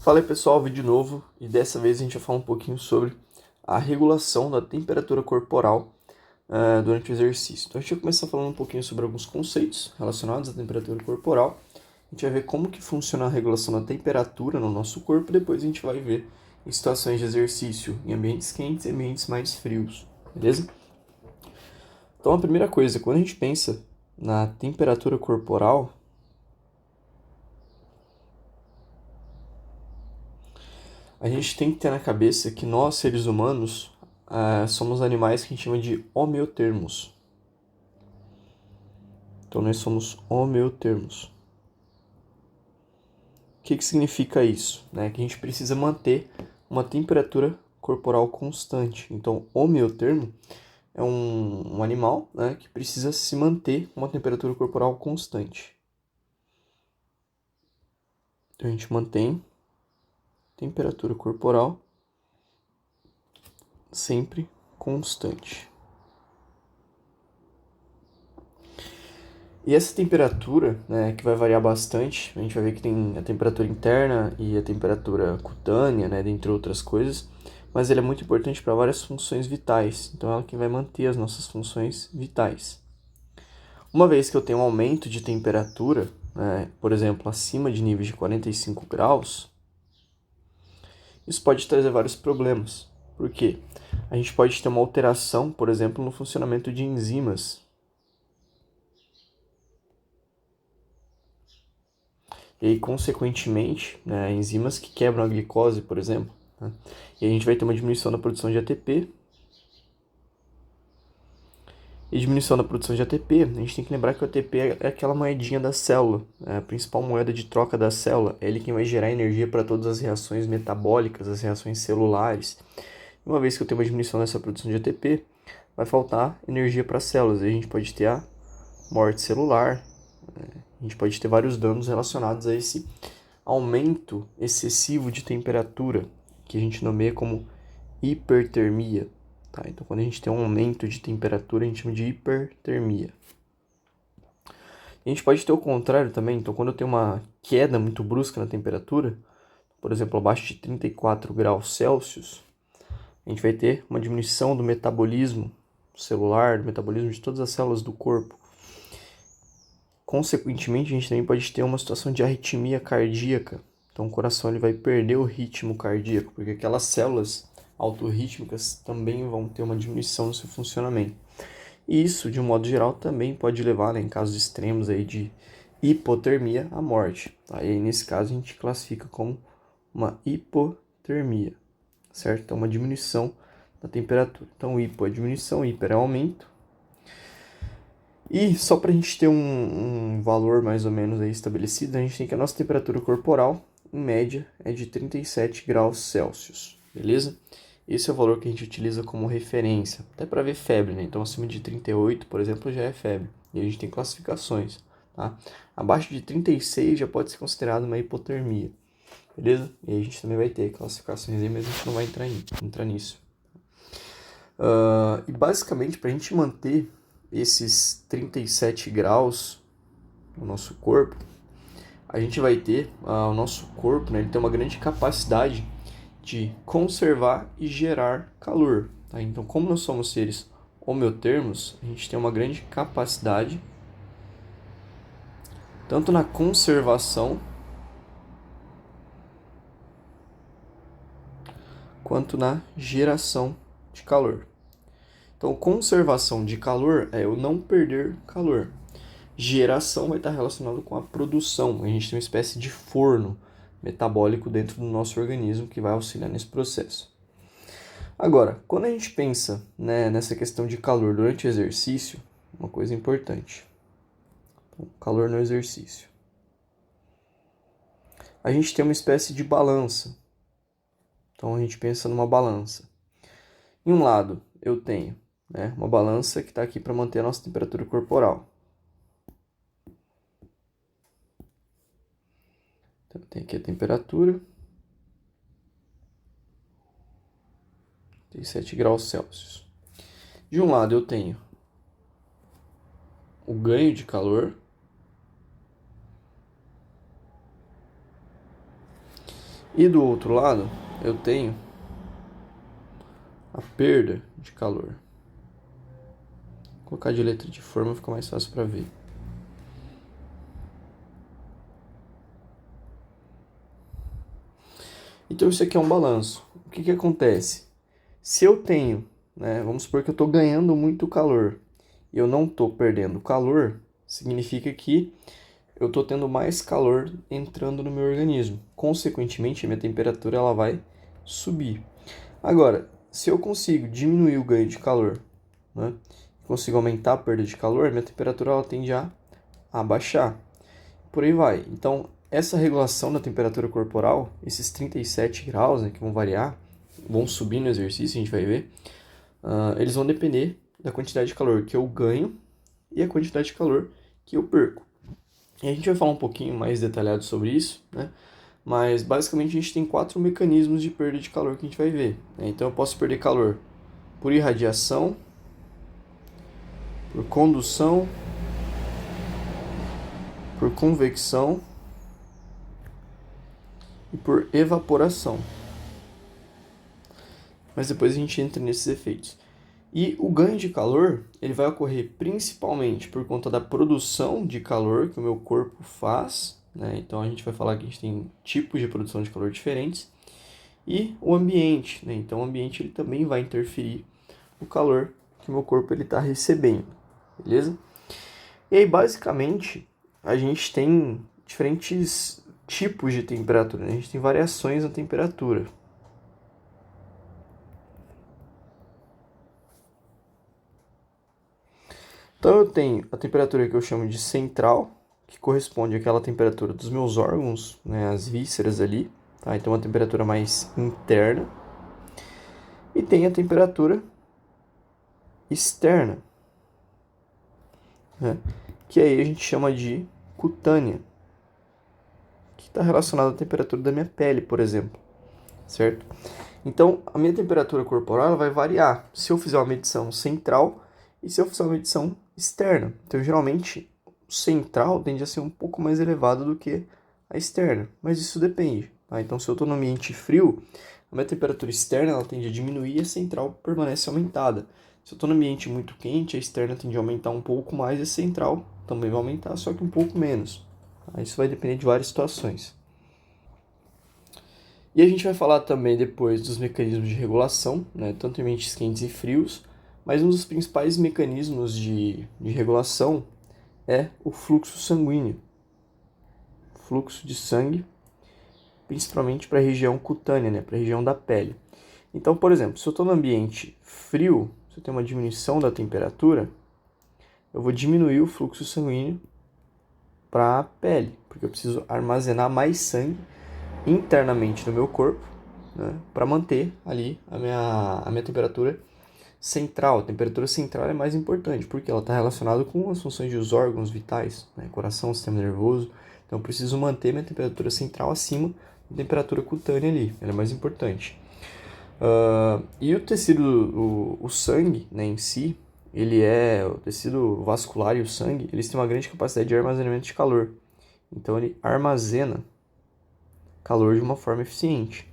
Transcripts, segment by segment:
Fala aí pessoal, vídeo novo e dessa vez a gente vai falar um pouquinho sobre a regulação da temperatura corporal durante o exercício. Então a gente vai começar falando um pouquinho sobre alguns conceitos relacionados à temperatura corporal. A gente vai ver como que funciona a regulação da temperatura no nosso corpo e depois a gente vai ver em situações de exercício, em ambientes quentes e ambientes mais frios, beleza? Então a primeira coisa, quando a gente pensa na temperatura corporal, a gente tem que ter na cabeça que nós, seres humanos, somos animais que a gente chama de homeotermos. Então, nós somos homeotermos. O que significa isso? Que a gente precisa manter uma temperatura corporal constante. Então, homeotermo é um animal, que precisa se manter com uma temperatura corporal constante. Então, a gente mantém temperatura corporal sempre constante. E essa temperatura, que vai variar bastante, a gente vai ver que tem a temperatura interna e a temperatura cutânea, dentre outras coisas, mas ela é muito importante para várias funções vitais, então ela é quem vai manter as nossas funções vitais. Uma vez que eu tenho um aumento de temperatura, por exemplo, acima de níveis de 45 graus, isso pode trazer vários problemas. Por quê? A gente pode ter uma alteração, por exemplo, no funcionamento de enzimas. E aí, consequentemente, enzimas que quebram a glicose, por exemplo. E a gente vai ter uma diminuição da produção de ATP. E diminuição da produção de ATP, a gente tem que lembrar que o ATP é aquela moedinha da célula, a principal moeda de troca da célula. É ele quem vai gerar energia para todas as reações metabólicas, as reações celulares. Uma vez que eu tenho uma diminuição dessa produção de ATP, vai faltar energia para as células. E a gente pode ter a morte celular, a gente pode ter vários danos relacionados a esse aumento excessivo de temperatura, que a gente nomeia como hipertermia. Tá? Então, quando a gente tem um aumento de temperatura, a gente chama de hipertermia. A gente pode ter o contrário também. Então, quando eu tenho uma queda muito brusca na temperatura, por exemplo, abaixo de 34 graus Celsius, a gente vai ter uma diminuição do metabolismo celular, do metabolismo de todas as células do corpo. Consequentemente, a gente também pode ter uma situação de arritmia cardíaca. Então, o coração ele vai perder o ritmo cardíaco, porque aquelas células autorrítmicas também vão ter uma diminuição no seu funcionamento. E isso, de um modo geral, também pode levar, em casos extremos aí de hipotermia, à morte. Tá? E aí, nesse caso, a gente classifica como uma hipotermia, certo? Então, uma diminuição da temperatura. Então, hipo é diminuição, hiper é aumento. E só para a gente ter um valor mais ou menos aí estabelecido, a gente tem que a nossa temperatura corporal, em média, é de 37 graus Celsius, beleza? Esse é o valor que a gente utiliza como referência, até para ver febre, né? Então, acima de 38, por exemplo, já é febre. E a gente tem classificações, tá? Abaixo de 36 já pode ser considerado uma hipotermia, beleza? E aí a gente também vai ter classificações aí, mas a gente não vai entrar nisso. E basicamente, para a gente manter esses 37 graus no nosso corpo, a gente vai ter o nosso corpo, ele tem uma grande capacidade de conservar e gerar calor. Tá? Então, como nós somos seres homeotermos, a gente tem uma grande capacidade tanto na conservação quanto na geração de calor. Então, conservação de calor é eu não perder calor. Geração vai estar relacionado com a produção. A gente tem uma espécie de forno metabólico dentro do nosso organismo que vai auxiliar nesse processo. Agora, quando a gente pensa nessa questão de calor durante o exercício, uma coisa importante. Então, calor no exercício. A gente tem uma espécie de balança. Então, a gente pensa numa balança. Em um lado, eu tenho uma balança que está aqui para manter a nossa temperatura corporal. Então, tem aqui a temperatura. 37 graus Celsius. De um lado eu tenho o ganho de calor E do outro lado, eu tenho a perda de calor. Vou colocar de letra de forma, fica mais fácil para ver. Então isso aqui é um balanço. O que que acontece? Se eu tenho, né, vamos supor que eu estou ganhando muito calor e eu não estou perdendo calor, significa que eu estou tendo mais calor entrando no meu organismo. Consequentemente, a minha temperatura ela vai subir. Agora, se eu consigo diminuir o ganho de calor, né, consigo aumentar a perda de calor, minha temperatura ela tende a abaixar. Por aí vai. Então, essa regulação da temperatura corporal, esses 37 graus, né, que vão variar, vão subir no exercício, a gente vai ver, eles vão depender da quantidade de calor que eu ganho e a quantidade de calor que eu perco. E a gente vai falar um pouquinho mais detalhado sobre isso, né? Mas basicamente a gente tem 4 mecanismos de perda de calor que a gente vai ver, né? Então eu posso perder calor por irradiação, por condução, por convecção e por evaporação. Mas depois a gente entra nesses efeitos. E o ganho de calor, ele vai ocorrer principalmente por conta da produção de calor que o meu corpo faz, né? Então a gente vai falar que a gente tem tipos de produção de calor diferentes. E o ambiente, né? Então o ambiente ele também vai interferir no calor que o meu corpo está recebendo, beleza? E aí basicamente a gente tem diferentes tipos de temperatura, né? A gente tem variações na temperatura. Então eu tenho a temperatura que eu chamo de central, que corresponde àquela temperatura dos meus órgãos, né, as vísceras ali, tá? Então uma temperatura mais interna. E tem a temperatura externa, né, que aí a gente chama de cutânea, que está relacionada à temperatura da minha pele, por exemplo, certo? Então a minha temperatura corporal ela vai variar se eu fizer uma medição central e se eu fizer uma medição externa. Então geralmente o central tende a ser um pouco mais elevado do que a externa, mas isso depende, tá? Então se eu estou no ambiente frio, a minha temperatura externa ela tende a diminuir e a central permanece aumentada. Se eu estou no ambiente muito quente, a externa tende a aumentar um pouco mais e a central também vai aumentar, só que um pouco menos. Tá? Isso vai depender de várias situações. E a gente vai falar também depois dos mecanismos de regulação, né, tanto em ambientes quentes e frios, mas um dos principais mecanismos de regulação é o fluxo sanguíneo. Fluxo de sangue, principalmente para a região cutânea, né, para a região da pele. Então, por exemplo, se eu estou no ambiente frio, se eu tenho uma diminuição da temperatura, eu vou diminuir o fluxo sanguíneo para a pele, porque eu preciso armazenar mais sangue internamente no meu corpo, né, para manter ali a minha temperatura central. A temperatura central é mais importante, porque ela está relacionada com as funções dos órgãos vitais, né, coração, sistema nervoso. Então eu preciso manter minha temperatura central acima da temperatura cutânea ali, ela é mais importante. E o tecido, o sangue, né, em si, ele é, o tecido vascular e o sangue, eles têm uma grande capacidade de armazenamento de calor. Então ele armazena calor de uma forma eficiente.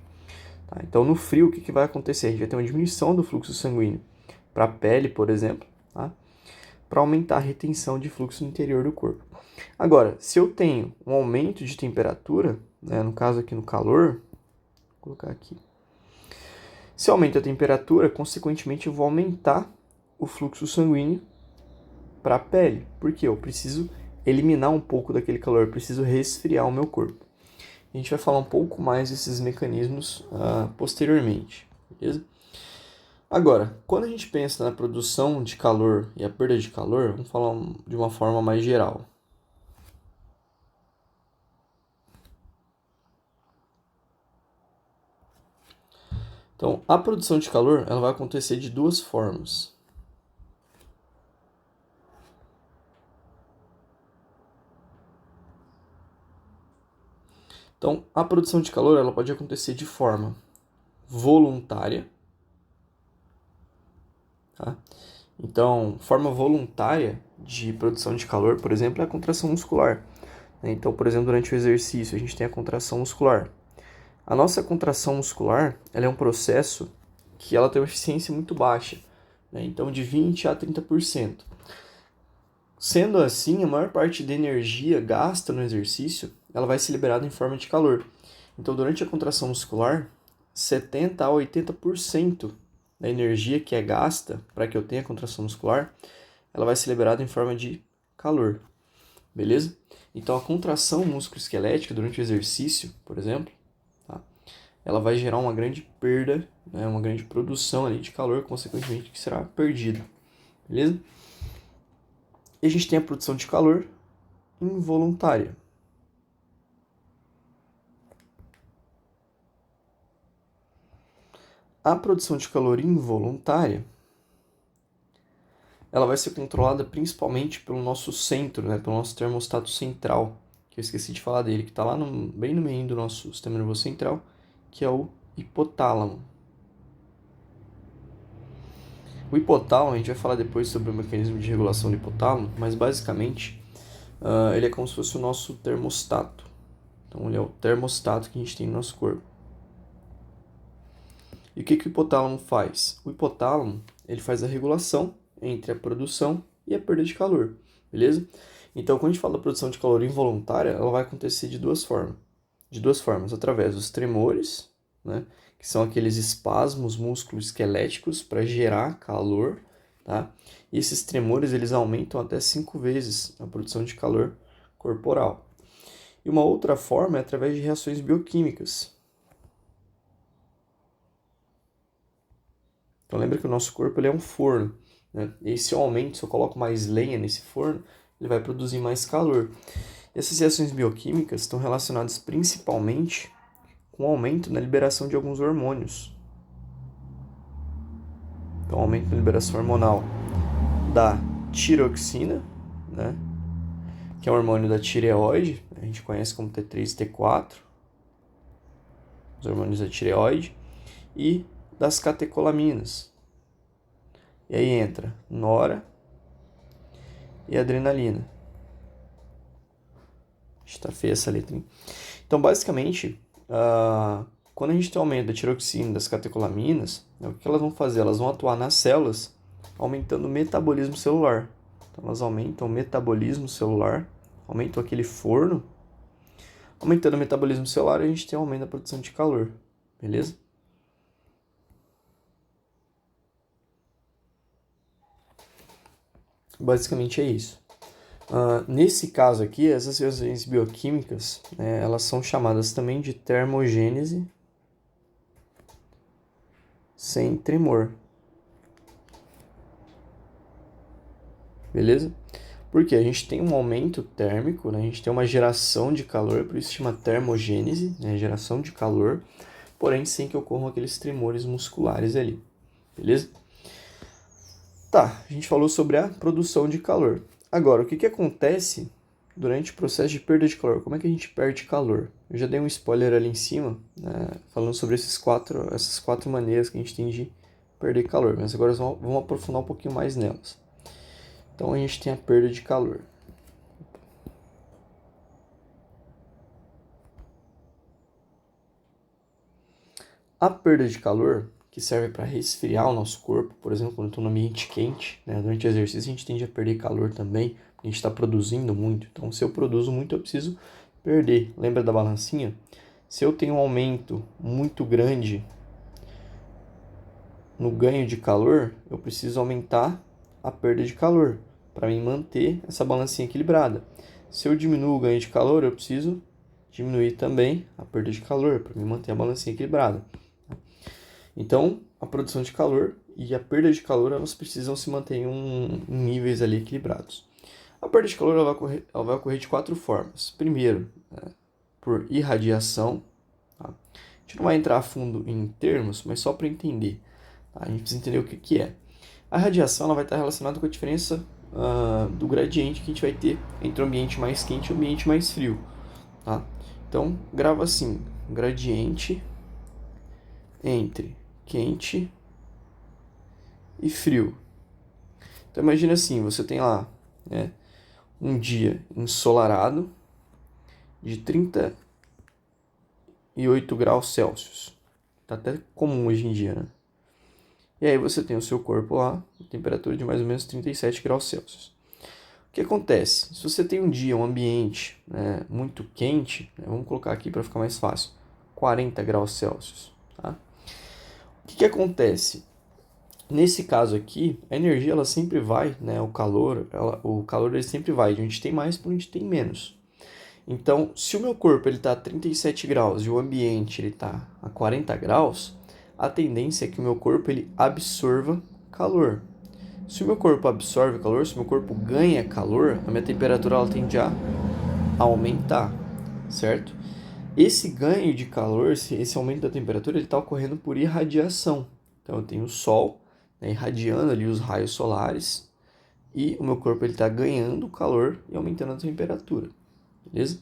Tá? Então no frio o que vai acontecer? A gente vai ter uma diminuição do fluxo sanguíneo para a pele, por exemplo, tá? Para aumentar a retenção de fluxo no interior do corpo. Agora, se eu tenho um aumento de temperatura, né, no caso aqui no calor, vou colocar aqui. Se eu aumento a temperatura, consequentemente eu vou aumentar o fluxo sanguíneo para a pele, porque eu preciso eliminar um pouco daquele calor, eu preciso resfriar o meu corpo. A gente vai falar um pouco mais desses mecanismos posteriormente, beleza? Agora, quando a gente pensa na produção de calor e a perda de calor, vamos falar de uma forma mais geral. Então, a produção de calor ela vai acontecer de duas formas. Então, a produção de calor ela pode acontecer de forma voluntária. Tá? Então, forma voluntária de produção de calor, por exemplo, é a contração muscular. Então, por exemplo, durante o exercício, a gente tem a contração muscular. A nossa contração muscular, ela é um processo que ela tem uma eficiência muito baixa, né? Então de 20 a 30%. Sendo assim, a maior parte da energia gasta no exercício, ela vai ser liberada em forma de calor. Então, durante a contração muscular, 70 a 80% da energia que é gasta para que eu tenha contração muscular, ela vai ser liberada em forma de calor, beleza? Então, a contração musculoesquelética durante o exercício, por exemplo, tá? Ela vai gerar uma grande perda, né? Uma grande produção ali de calor, consequentemente, que será perdida, beleza? E a gente tem a produção de calor involuntária. A produção de calor involuntária, ela vai ser controlada principalmente pelo nosso centro, né, pelo nosso termostato central, que eu esqueci de falar dele, que está lá bem no meio do nosso sistema nervoso central, que é o hipotálamo. O hipotálamo, a gente vai falar depois sobre o mecanismo de regulação do hipotálamo, mas basicamente ele é como se fosse o nosso termostato. Então ele é o termostato que a gente tem no nosso corpo. E o que o hipotálamo faz? O hipotálamo ele faz a regulação entre a produção e a perda de calor, beleza? Então, quando a gente fala da produção de calor involuntária, ela vai acontecer de duas formas. De duas formas, através dos tremores, né, que são aqueles espasmos musculoesqueléticos para gerar calor, tá? E esses tremores, eles aumentam até 5 vezes a produção de calor corporal. E uma outra forma é através de reações bioquímicas. Então lembra que o nosso corpo ele é um forno, né? E se eu aumento, se eu coloco mais lenha nesse forno, ele vai produzir mais calor. E essas reações bioquímicas estão relacionadas principalmente com o aumento na liberação de alguns hormônios. Então aumento na liberação hormonal da tiroxina, né? Que é um hormônio da tireoide, a gente conhece como T3 e T4, os hormônios da tireoide, e das catecolaminas. E aí entra nora e adrenalina. Está feia essa letra, hein? Então, basicamente, quando a gente tem aumento da tiroxina e das catecolaminas, o que elas vão fazer? Elas vão atuar nas células, aumentando o metabolismo celular. Então, elas aumentam o metabolismo celular, aumentam aquele forno. Aumentando o metabolismo celular, a gente tem um aumento da produção de calor, beleza? Basicamente é isso. Nesse caso aqui, essas reações bioquímicas, né, elas são chamadas também de termogênese sem tremor. Beleza? Porque a gente tem um aumento térmico, né? A gente tem uma geração de calor, por isso se chama termogênese, né? Geração de calor, porém sem que ocorram aqueles tremores musculares ali. Beleza? Tá, a gente falou sobre a produção de calor. Agora, o que acontece durante o processo de perda de calor? Como é que a gente perde calor? Eu já dei um spoiler ali em cima, né, falando sobre essas quatro maneiras que a gente tem de perder calor, mas agora vamos aprofundar um pouquinho mais nelas. Então a gente tem a perda de calor. A perda de calor, que serve para resfriar o nosso corpo, por exemplo, quando eu estou no ambiente quente, né, durante o exercício a gente tende a perder calor também, porque a gente está produzindo muito. Então, se eu produzo muito, eu preciso perder. Lembra da balancinha? Se eu tenho um aumento muito grande no ganho de calor, eu preciso aumentar a perda de calor para me manter essa balancinha equilibrada. Se eu diminuo o ganho de calor, eu preciso diminuir também a perda de calor para me manter a balancinha equilibrada. Então, a produção de calor e a perda de calor, elas precisam se manter em níveis ali equilibrados. A perda de calor ela vai ocorrer de quatro formas. Primeiro, por irradiação. Tá? A gente não vai entrar a fundo em termos, mas só para entender. Tá? A gente precisa entender o que é. A radiação ela vai estar relacionada com a diferença do gradiente que a gente vai ter entre o ambiente mais quente e o ambiente mais frio. Tá? Então, grava assim, gradiente entre quente e frio. Então imagina assim, você tem lá, né, um dia ensolarado de 38 graus Celsius. Tá até comum hoje em dia, né? E aí você tem o seu corpo lá, temperatura de mais ou menos 37 graus Celsius. O que acontece? Se você tem um dia, um ambiente, né, muito quente, né, vamos colocar aqui para ficar mais fácil, 40 graus Celsius. Tá? O que acontece? Nesse caso aqui, a energia ela sempre vai, né, o calor ele sempre vai de onde tem mais para onde tem menos. Então, se o meu corpo está a 37 graus e o ambiente está a 40 graus, a tendência é que o meu corpo ele absorva calor. Se o meu corpo absorve calor, se o meu corpo ganha calor, a minha temperatura ela tende a aumentar, certo? Esse ganho de calor, esse aumento da temperatura, ele está ocorrendo por irradiação. Então, eu tenho o Sol, né, irradiando ali os raios solares e o meu corpo está ganhando calor e aumentando a temperatura, beleza?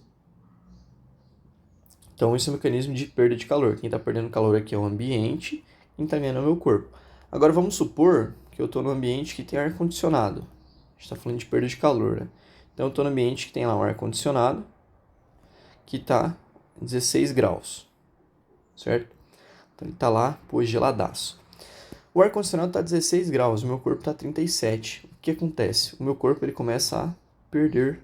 Então, esse é o mecanismo de perda de calor. Quem está perdendo calor aqui é o ambiente, quem está ganhando é o meu corpo. Agora, vamos supor que eu estou no ambiente que tem ar-condicionado. A gente está falando de perda de calor, né? Então, eu estou no ambiente que tem lá um ar-condicionado que está 16 graus, certo? Então, ele está lá, pô, geladaço. O ar-condicionado está 16 graus, o meu corpo está 37. O que acontece? O meu corpo ele começa a perder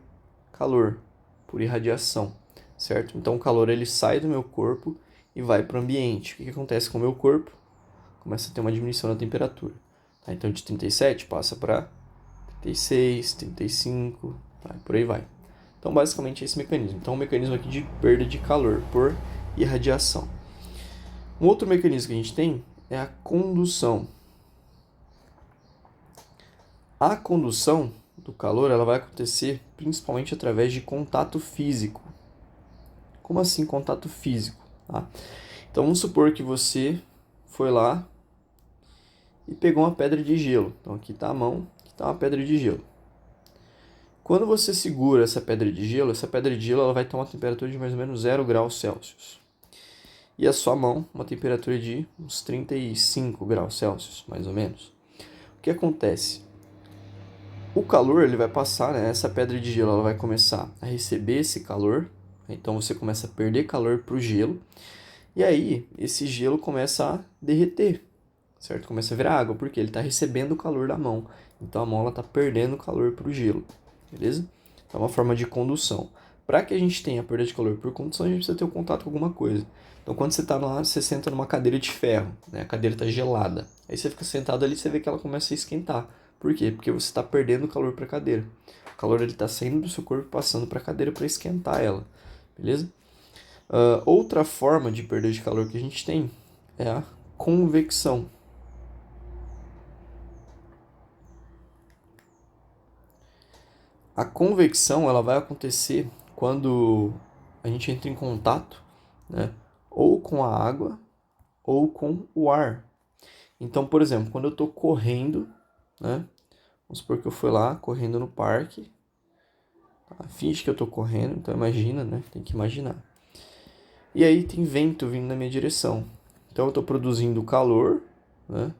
calor por irradiação, certo? Então o calor ele sai do meu corpo e vai para o ambiente. O que acontece com o meu corpo? Começa a ter uma diminuição da temperatura. Tá? Então de 37 passa para 36, 35, tá? Por aí vai. Então basicamente é esse mecanismo. Então um mecanismo aqui de perda de calor por irradiação. Um outro mecanismo que a gente tem é a condução. A condução do calor ela vai acontecer principalmente através de contato físico. Como assim contato físico? Tá? Então vamos supor que você foi lá e pegou uma pedra de gelo. Então aqui está a mão, aqui está uma pedra de gelo. Quando você segura essa pedra de gelo ela vai ter uma temperatura de mais ou menos 0 graus Celsius. E a sua mão, uma temperatura de uns 35 graus Celsius, mais ou menos. O que acontece? O calor ele vai passar, né? Essa pedra de gelo ela vai começar a receber esse calor. Então você começa a perder calor para o gelo. E aí esse gelo começa a derreter, certo? Começa a virar água, porque ele está recebendo o calor da mão. Então a mão está perdendo calor para o gelo, beleza? Então é uma forma de condução. Para que a gente tenha perda de calor por condução, a gente precisa ter um contato com alguma coisa. Então, quando você está lá, você senta numa cadeira de ferro, né? A cadeira está gelada. Aí você fica sentado ali e você vê que ela começa a esquentar. Por quê? Porque você está perdendo calor para a cadeira. O calor está saindo do seu corpo passando para a cadeira para esquentar ela. Beleza? Outra forma de perda de calor que a gente tem é a convecção. A convecção ela vai acontecer quando a gente entra em contato, né? Ou com a água ou com o ar. Então, por exemplo, quando eu estou correndo, né? Vamos supor que eu fui lá correndo no parque. Tá? Finge que eu estou correndo, então imagina, né? Tem que imaginar. E aí tem vento vindo na minha direção. Então eu estou produzindo calor, né?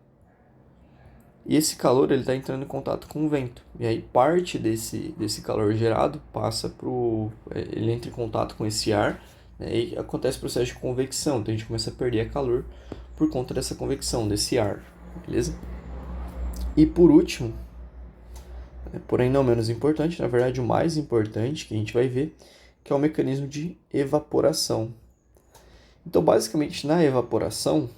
E esse calor ele está entrando em contato com o vento. E aí parte desse calor gerado passa ele entra em contato com esse ar, né? E acontece o processo de convecção. Então a gente começa a perder calor por conta dessa convecção, desse ar, beleza? E por último, porém não menos importante, na verdade o mais importante que a gente vai ver, que é o mecanismo de evaporação. Então basicamente na evaporação,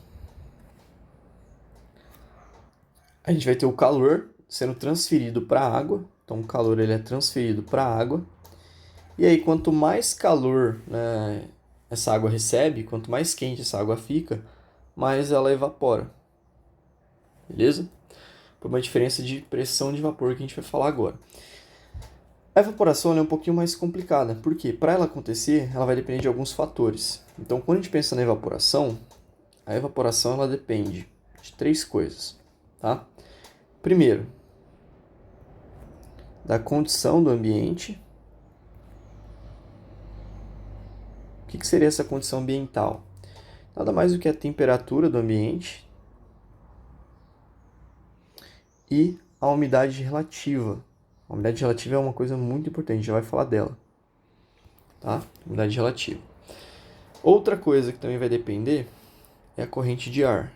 a gente vai ter o calor sendo transferido para a água. Então o calor ele é transferido para a água. E aí quanto mais calor, né, essa água recebe, quanto mais quente essa água fica, mais ela evapora. Beleza? Por uma diferença de pressão de vapor que a gente vai falar agora. A evaporação é um pouquinho mais complicada, porque para ela acontecer, ela vai depender de alguns fatores. Então, quando a gente pensa na evaporação, a evaporação ela depende de 3 coisas, tá? Primeiro, da condição do ambiente. O que seria essa condição ambiental? Nada mais do que a temperatura do ambiente e a umidade relativa. A umidade relativa é uma coisa muito importante, a gente já vai falar dela. Tá? Umidade relativa. Outra coisa que também vai depender é a corrente de ar.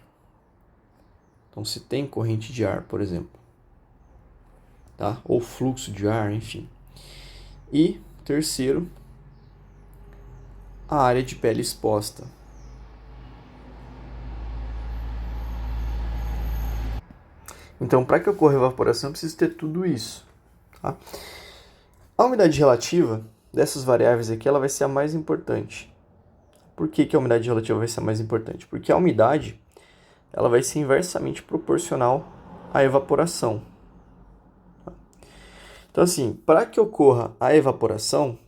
Então, se tem corrente de ar, por exemplo, tá? Ou fluxo de ar, enfim. E, terceiro, a área de pele exposta. Então, para que ocorra evaporação, eu preciso ter tudo isso. Tá? A umidade relativa dessas variáveis aqui, ela vai ser a mais importante. Por que a umidade relativa vai ser a mais importante? Porque a umidade, ela vai ser inversamente proporcional à evaporação. Então, assim, para que ocorra a evaporação,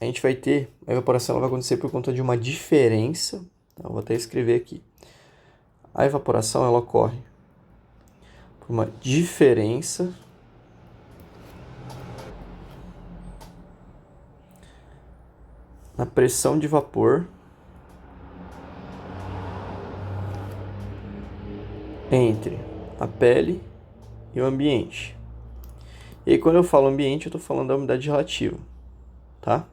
a gente vai ter, a evaporação ela vai acontecer por conta de uma diferença, eu vou até escrever aqui. A evaporação, ela ocorre por uma diferença na pressão de vapor entre a pele e o ambiente. E aí, quando eu falo ambiente, eu estou falando da umidade relativa, tá?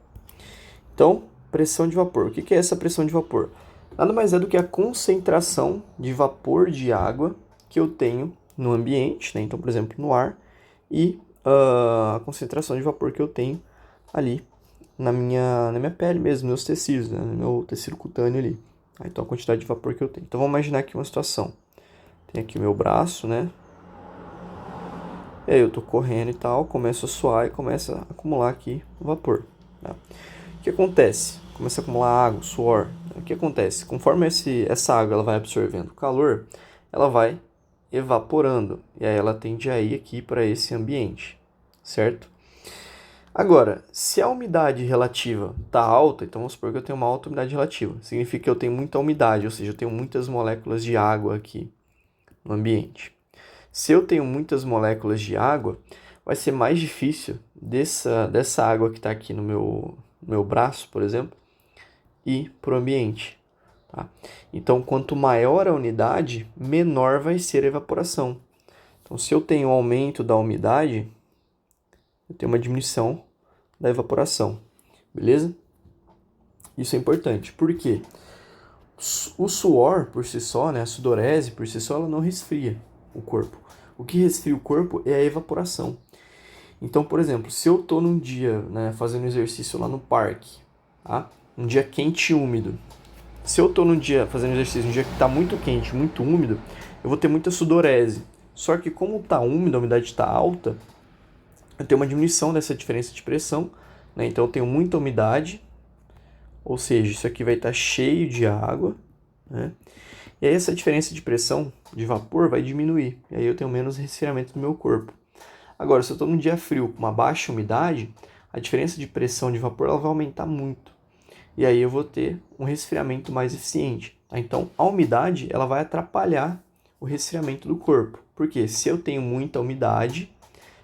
Então, pressão de vapor. O que é essa pressão de vapor? Nada mais é do que a concentração de vapor de água que eu tenho no ambiente, né? Então, por exemplo, no ar, e a concentração de vapor que eu tenho ali na minha pele mesmo, meus tecidos, né? No meu tecido cutâneo ali. Então, a quantidade de vapor que eu tenho. Então, vamos imaginar aqui uma situação. Tem aqui o meu braço, né? E aí eu tô correndo e tal, começo a suar e começa a acumular aqui o vapor. Tá? O que acontece? Começa a acumular água, suor. O que acontece? Conforme essa água ela vai absorvendo calor, ela vai evaporando. E aí ela tende a ir aqui para esse ambiente, certo? Agora, se a umidade relativa está alta, então vamos supor que eu tenho uma alta umidade relativa. Significa que eu tenho muita umidade, ou seja, eu tenho muitas moléculas de água aqui no ambiente. Se eu tenho muitas moléculas de água, vai ser mais difícil dessa água que está aqui no meu braço, por exemplo, ir para o ambiente. Tá? Então, quanto maior a unidade, menor vai ser a evaporação. Então, se eu tenho um aumento da umidade, eu tenho uma diminuição da evaporação. Beleza? Isso é importante. Por quê? O suor, por si só, né, a sudorese, por si só, ela não resfria o corpo. O que resfria o corpo é a evaporação. Então, por exemplo, se eu estou num dia, né, fazendo exercício lá no parque, tá? Um dia quente e úmido. Se eu estou num dia fazendo exercício, um dia que está muito quente, muito úmido, eu vou ter muita sudorese. Só que como está úmido, a umidade está alta, eu tenho uma diminuição dessa diferença de pressão, né? Então eu tenho muita umidade, ou seja, isso aqui vai estar cheio de água, né? E aí essa diferença de pressão de vapor vai diminuir, e aí eu tenho menos resfriamento do meu corpo. Agora, se eu estou num dia frio com uma baixa umidade, a diferença de pressão de vapor ela vai aumentar muito. E aí eu vou ter um resfriamento mais eficiente. Tá? Então, a umidade ela vai atrapalhar o resfriamento do corpo. Porque se eu tenho muita umidade,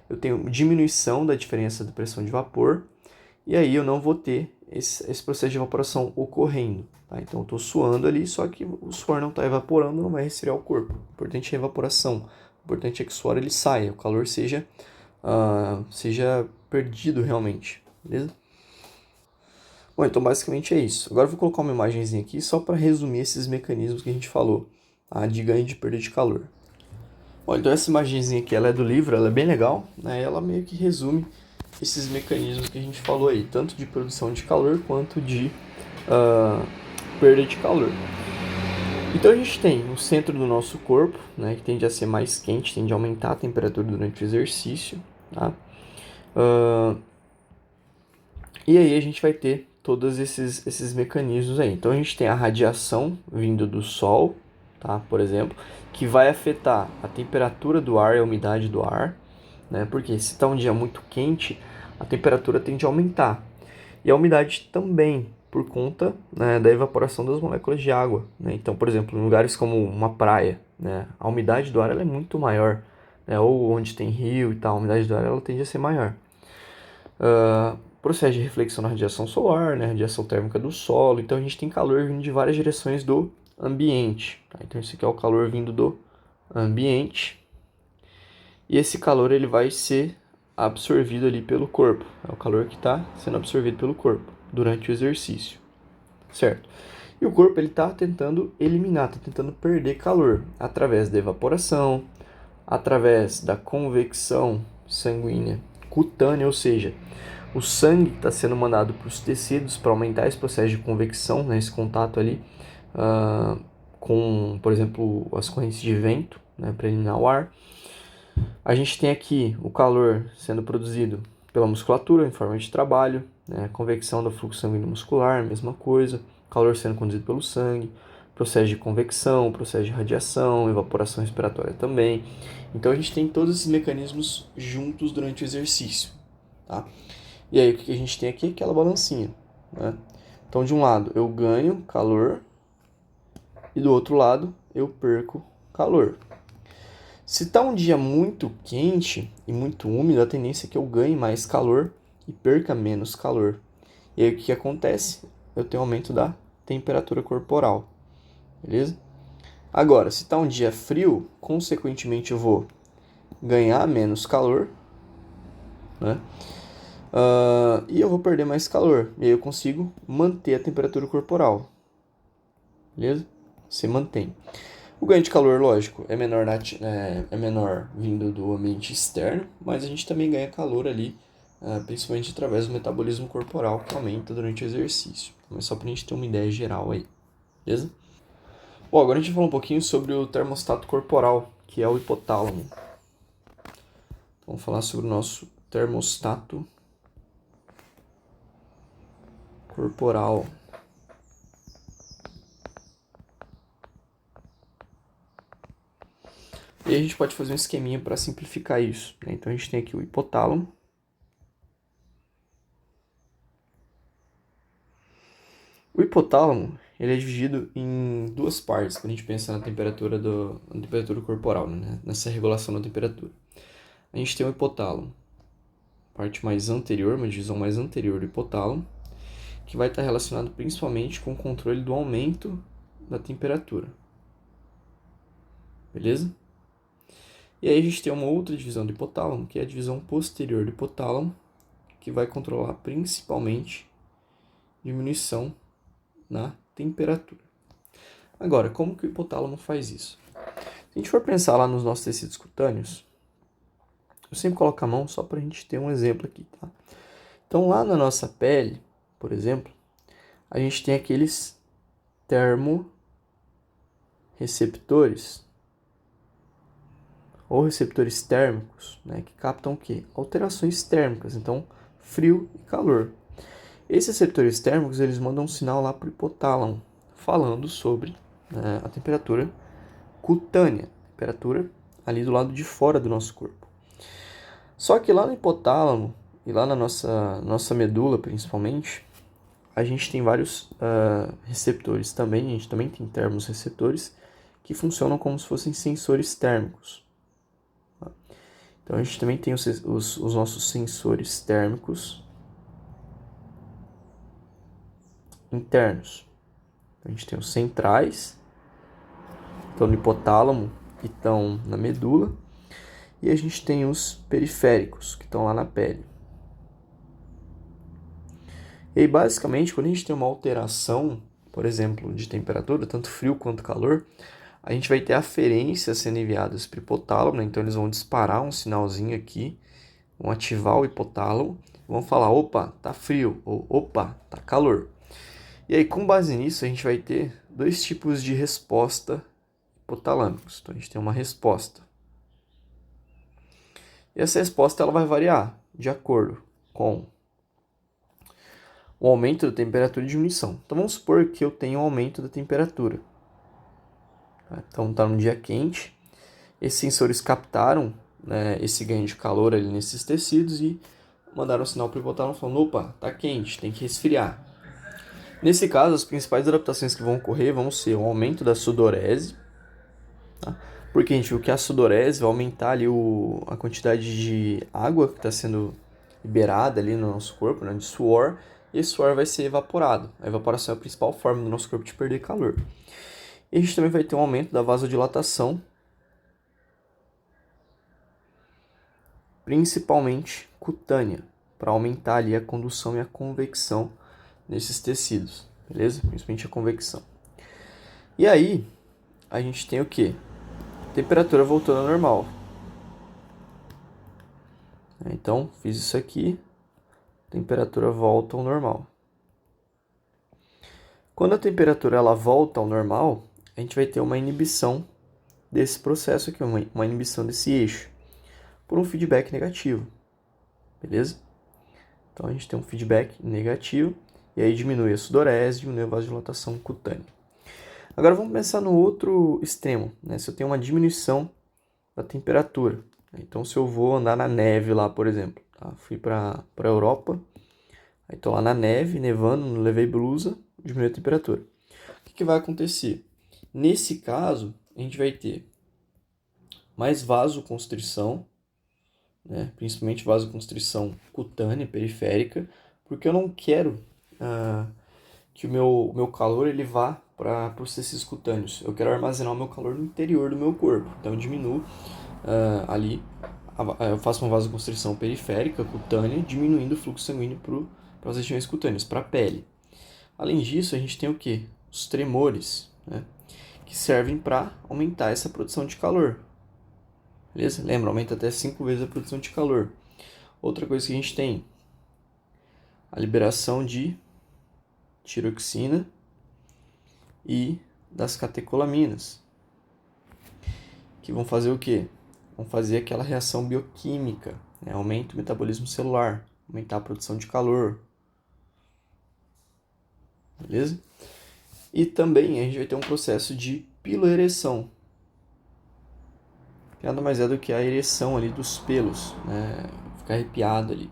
eu tenho diminuição da diferença da pressão de vapor, e aí eu não vou ter esse processo de evaporação ocorrendo. Tá? Então, eu estou suando ali, só que o suor não está evaporando, não vai resfriar o corpo. O importante é a evaporação. O importante é que o suor ele saia, o calor seja perdido realmente, beleza? Bom, então basicamente é isso. Agora eu vou colocar uma imagenzinha aqui só para resumir esses mecanismos que a gente falou, tá? De ganho e de perda de calor. Bom, então essa imagenzinha aqui ela é do livro, ela é bem legal, né? Ela meio que resume esses mecanismos que a gente falou aí, tanto de produção de calor quanto de perda de calor. Então a gente tem o centro do nosso corpo, né, que tende a ser mais quente, tende a aumentar a temperatura durante o exercício, tá? E aí a gente vai ter todos esses mecanismos aí. Então a gente tem a radiação vindo do Sol, tá? Por exemplo, que vai afetar a temperatura do ar e a umidade do ar, né? Porque se está um dia muito quente, a temperatura tende a aumentar. E a umidade também, por conta, né, da evaporação das moléculas de água, né? Então, por exemplo, em lugares como uma praia, né, a umidade do ar ela é muito maior, né? Ou onde tem rio e tal, a umidade do ar ela tende a ser maior. Processo de reflexão na radiação solar, né, radiação térmica do solo. Então a gente tem calor vindo de várias direções do ambiente. Tá? Então esse aqui é o calor vindo do ambiente. E esse calor ele vai ser absorvido ali pelo corpo. É o calor que está sendo absorvido pelo corpo durante o exercício, certo? E o corpo ele está tentando eliminar, está tentando perder calor através da evaporação, através da convecção sanguínea cutânea, ou seja, o sangue está sendo mandado para os tecidos para aumentar esse processo de convecção, né, esse contato ali com, por exemplo, as correntes de vento, né, para eliminar o ar. A gente tem aqui o calor sendo produzido pela musculatura em forma de trabalho, né, convecção do fluxo sanguíneo muscular, mesma coisa, calor sendo conduzido pelo sangue, processo de convecção, processo de radiação, evaporação respiratória também. Então a gente tem todos esses mecanismos juntos durante o exercício, tá? E aí o que a gente tem aqui é aquela balancinha, né? Então de um lado eu ganho calor e do outro lado eu perco calor. Se está um dia muito quente e muito úmido, a tendência é que eu ganhe mais calor e perca menos calor. E aí o que acontece? Eu tenho aumento da temperatura corporal, beleza? Agora, se está um dia frio, consequentemente eu vou ganhar menos calor, né? E eu vou perder mais calor. E aí eu consigo manter a temperatura corporal, beleza? Se mantém. O ganho de calor, lógico, é menor vindo do ambiente externo, mas a gente também ganha calor ali, principalmente através do metabolismo corporal que aumenta durante o exercício. Então é só para a gente ter uma ideia geral aí, beleza? Bom, agora a gente vai falar um pouquinho sobre o termostato corporal, que é o hipotálamo. Então, vamos falar sobre o nosso termostato corporal. E a gente pode fazer um esqueminha para simplificar isso, né? Então a gente tem aqui o hipotálamo. O hipotálamo ele é dividido em duas partes quando a gente pensa na temperatura corporal, né? Nessa regulação da temperatura. A gente tem o hipotálamo, parte mais anterior, uma divisão mais anterior do hipotálamo, que vai estar relacionado principalmente com o controle do aumento da temperatura. Beleza? E aí a gente tem uma outra divisão do hipotálamo, que é a divisão posterior do hipotálamo, que vai controlar principalmente diminuição na temperatura. Agora, como que o hipotálamo faz isso? Se a gente for pensar lá nos nossos tecidos cutâneos, eu sempre coloco a mão só para a gente ter um exemplo aqui, tá? Então, lá na nossa pele, por exemplo, a gente tem aqueles termorreceptores ou receptores térmicos, né, que captam o quê? Alterações térmicas, então frio e calor. Esses receptores térmicos eles mandam um sinal lá para o hipotálamo, falando sobre a temperatura cutânea, temperatura ali do lado de fora do nosso corpo. Só que lá no hipotálamo e lá na nossa medula principalmente, a gente tem vários receptores também, a gente também tem termorreceptores que funcionam como se fossem sensores térmicos. Então a gente também tem os nossos sensores térmicos internos. Então, a gente tem os centrais, estão no hipotálamo e estão na medula. E a gente tem os periféricos, que estão lá na pele. E aí, basicamente, quando a gente tem uma alteração, por exemplo, de temperatura, tanto frio quanto calor, a gente vai ter aferências sendo enviadas para o hipotálamo, né? Então eles vão disparar um sinalzinho aqui, vão ativar o hipotálamo, vão falar, opa, tá frio, ou opa, tá calor. E aí, com base nisso, a gente vai ter dois tipos de resposta hipotalâmicos. Então, a gente tem uma resposta. E essa resposta ela vai variar de acordo com o aumento da temperatura e diminuição. Então, vamos supor que eu tenho um aumento da temperatura. Então, está num dia quente. Esses sensores captaram, né, esse ganho de calor ali nesses tecidos e mandaram um sinal para o hipotálamo falando, opa, tá quente, tem que resfriar. Nesse caso, as principais adaptações que vão ocorrer vão ser o aumento da sudorese, tá? Porque a gente viu que a sudorese vai aumentar ali a quantidade de água que está sendo liberada ali no nosso corpo, né, de suor, e esse suor vai ser evaporado. A evaporação é a principal forma do nosso corpo de perder calor. E a gente também vai ter um aumento da vasodilatação, principalmente cutânea, para aumentar ali a condução e a convecção nesses tecidos. beleza? Principalmente a convecção. E aí, a gente tem o quê? Temperatura voltando ao normal. Então, fiz isso aqui, temperatura volta ao normal. Quando a temperatura ela volta ao normal, a gente vai ter uma inibição desse processo aqui, uma inibição desse eixo, por um feedback negativo, beleza? Então a gente tem um feedback negativo, e aí diminui a sudorese, diminui a vasodilatação cutânea. Agora vamos pensar no outro extremo, né? Se eu tenho uma diminuição da temperatura. Então se eu vou andar na neve lá, por exemplo, tá? Fui para a Europa, aí estou lá na neve, nevando, não levei blusa, diminui a temperatura. O que vai acontecer? Nesse caso, a gente vai ter mais vasoconstrição, né? Principalmente vasoconstrição cutânea, periférica, porque eu não quero que o meu calor ele vá para os tecidos cutâneos. Eu quero armazenar o meu calor no interior do meu corpo. Então eu diminuo ali, eu faço uma vasoconstrição periférica, cutânea, diminuindo o fluxo sanguíneo para as regiões cutâneas, para a pele. Além disso, a gente tem o que? Os tremores, né? Que servem para aumentar essa produção de calor. Beleza? Lembra, aumenta até 5 vezes a produção de calor. Outra coisa que a gente tem, a liberação de tiroxina e das catecolaminas, que vão fazer o quê? Vão fazer aquela reação bioquímica, né? Aumenta o metabolismo celular, aumentar a produção de calor. Beleza? E também a gente vai ter um processo de piloereção, que nada mais é do que a ereção ali dos pelos, né? Ficar arrepiado ali.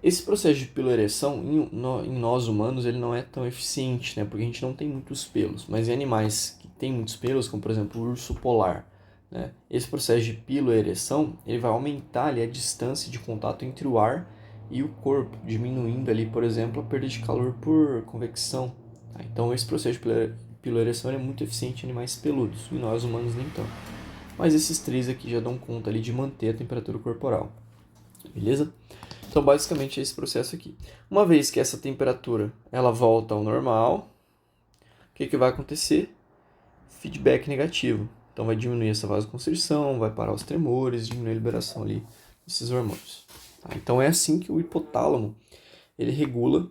Esse processo de piloereção, em nós humanos, ele não é tão eficiente, né? Porque a gente não tem muitos pelos. Mas em animais que têm muitos pelos, como por exemplo o urso polar, né? Esse processo de piloereção, ele vai aumentar ali a distância de contato entre o ar e o corpo, diminuindo ali, por exemplo, a perda de calor por convecção. Tá? Então esse processo de piloereção é muito eficiente em animais peludos, em nós humanos nem tanto. Mas esses três aqui já dão conta ali de manter a temperatura corporal. Beleza? Então, basicamente, é esse processo aqui. Uma vez que essa temperatura ela volta ao normal, o que vai acontecer? Feedback negativo. Então, vai diminuir essa vasoconstrição, vai parar os tremores, diminuir a liberação ali desses hormônios. Tá? Então, é assim que o hipotálamo ele regula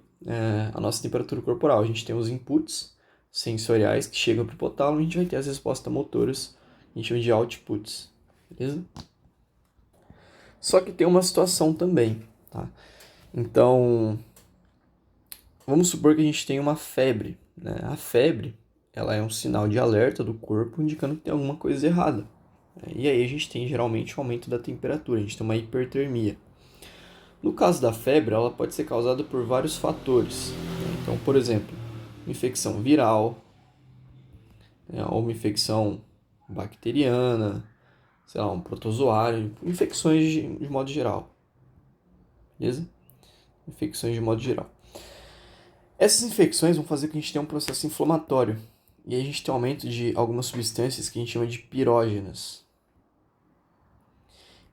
a nossa temperatura corporal. A gente tem os inputs sensoriais que chegam para o hipotálamo e a gente vai ter as respostas motoras, a gente chama de outputs. Beleza? Só que tem uma situação também, tá? Então, vamos supor que a gente tem uma febre, né? A febre, ela é um sinal de alerta do corpo indicando que tem alguma coisa errada. E aí a gente tem geralmente um aumento da temperatura, a gente tem uma hipertermia. No caso da febre, ela pode ser causada por vários fatores. Então, por exemplo, uma infecção viral, né? Ou uma infecção bacteriana, sei lá, um protozoário, infecções de modo geral. Beleza? Infecções de modo geral. Essas infecções vão fazer com que a gente tenha um processo inflamatório. E aí a gente tem um aumento de algumas substâncias que a gente chama de pirógenas.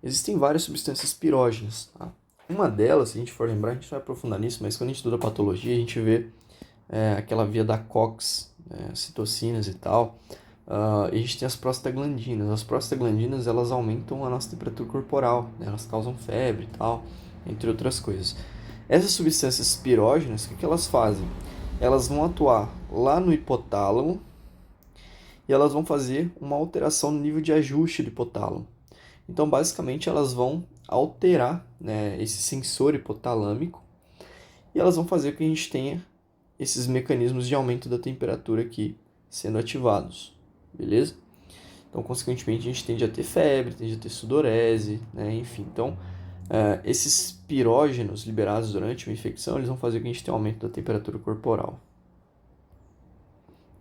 Existem várias substâncias pirógenas. Tá? Uma delas, se a gente for lembrar, a gente vai aprofundar nisso, mas quando a gente estuda patologia, a gente vê aquela via da COX, citocinas e tal. E a gente tem as prostaglandinas. As prostaglandinas, elas aumentam a nossa temperatura corporal, né? Elas causam febre e tal, entre outras coisas. Essas substâncias pirógenas, o que elas fazem? Elas vão atuar lá no hipotálamo e elas vão fazer uma alteração no nível de ajuste do hipotálamo. Então, basicamente, elas vão alterar, né, esse sensor hipotalâmico e elas vão fazer com que a gente tenha esses mecanismos de aumento da temperatura aqui sendo ativados, beleza? Então, consequentemente, a gente tende a ter febre, tende a ter sudorese, né, enfim. Então, esses pirógenos liberados durante uma infecção, eles vão fazer com que a gente tenha um aumento da temperatura corporal.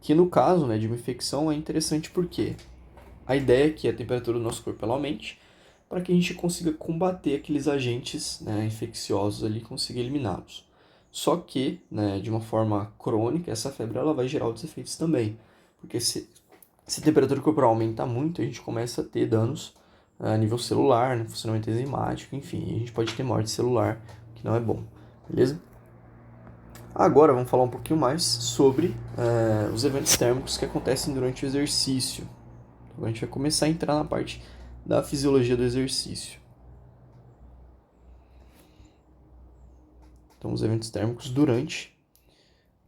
Que no caso, né, de uma infecção é interessante porque a ideia é que a temperatura do nosso corpo ela aumente para que a gente consiga combater aqueles agentes, né, infecciosos ali, consiga eliminá-los. Só que, né, de uma forma crônica, essa febre ela vai gerar outros efeitos também. Porque se a temperatura corporal aumentar muito, a gente começa a ter danos a nível celular, né, funcionamento enzimático, enfim, a gente pode ter morte celular, que não é bom, beleza? Agora vamos falar um pouquinho mais sobre os eventos térmicos que acontecem durante o exercício. Então, a gente vai começar a entrar na parte da fisiologia do exercício. Então, os eventos térmicos durante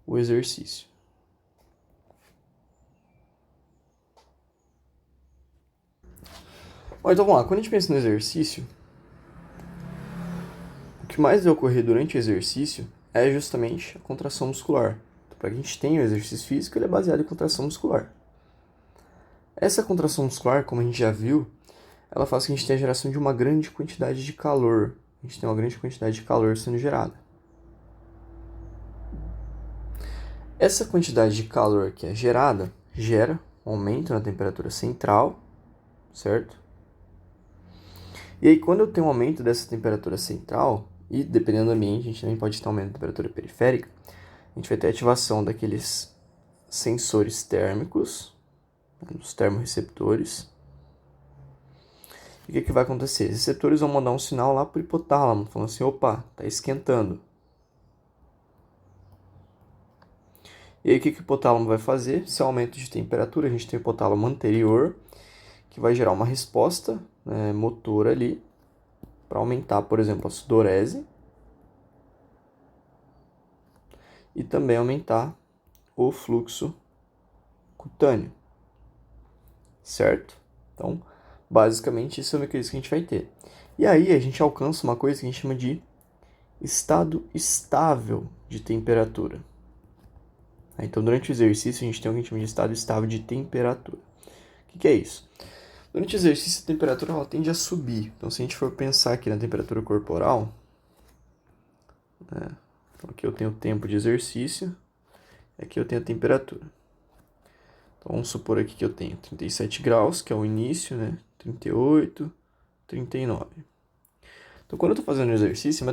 o exercício. Bom, então vamos lá. Quando a gente pensa no exercício, o que mais vai ocorrer durante o exercício é justamente a contração muscular. Então, para que a gente tenha o exercício físico, ele é baseado em contração muscular. Essa contração muscular, como a gente já viu, ela faz com que a gente tenha a geração de uma grande quantidade de calor. A gente tem uma grande quantidade de calor sendo gerada. Essa quantidade de calor que é gerada gera um aumento na temperatura central, certo? E aí, quando eu tenho um aumento dessa temperatura central, e dependendo do ambiente, a gente também pode ter um aumento da temperatura periférica, a gente vai ter ativação daqueles sensores térmicos, dos termorreceptores. E o que vai acontecer? Esses receptores vão mandar um sinal lá para o hipotálamo, falando assim, opa, está esquentando. E aí o que o hipotálamo vai fazer? Esse aumento de temperatura, a gente tem o hipotálamo anterior, que vai gerar uma resposta motora ali, para aumentar, por exemplo, a sudorese. E também aumentar o fluxo cutâneo. Certo? Então, basicamente, isso é o mecanismo que a gente vai ter. E aí a gente alcança uma coisa que a gente chama de estado estável de temperatura. Então, durante o exercício, a gente tem o que a gente chama de estado estável de temperatura. O que é isso? Durante o exercício, a temperatura ela tende a subir. Então, se a gente for pensar aqui na temperatura corporal, então aqui eu tenho o tempo de exercício, aqui eu tenho a temperatura. Então, vamos supor aqui que eu tenho 37 graus, que é o início, né? 38, 39. Então, quando eu estou fazendo o exercício, a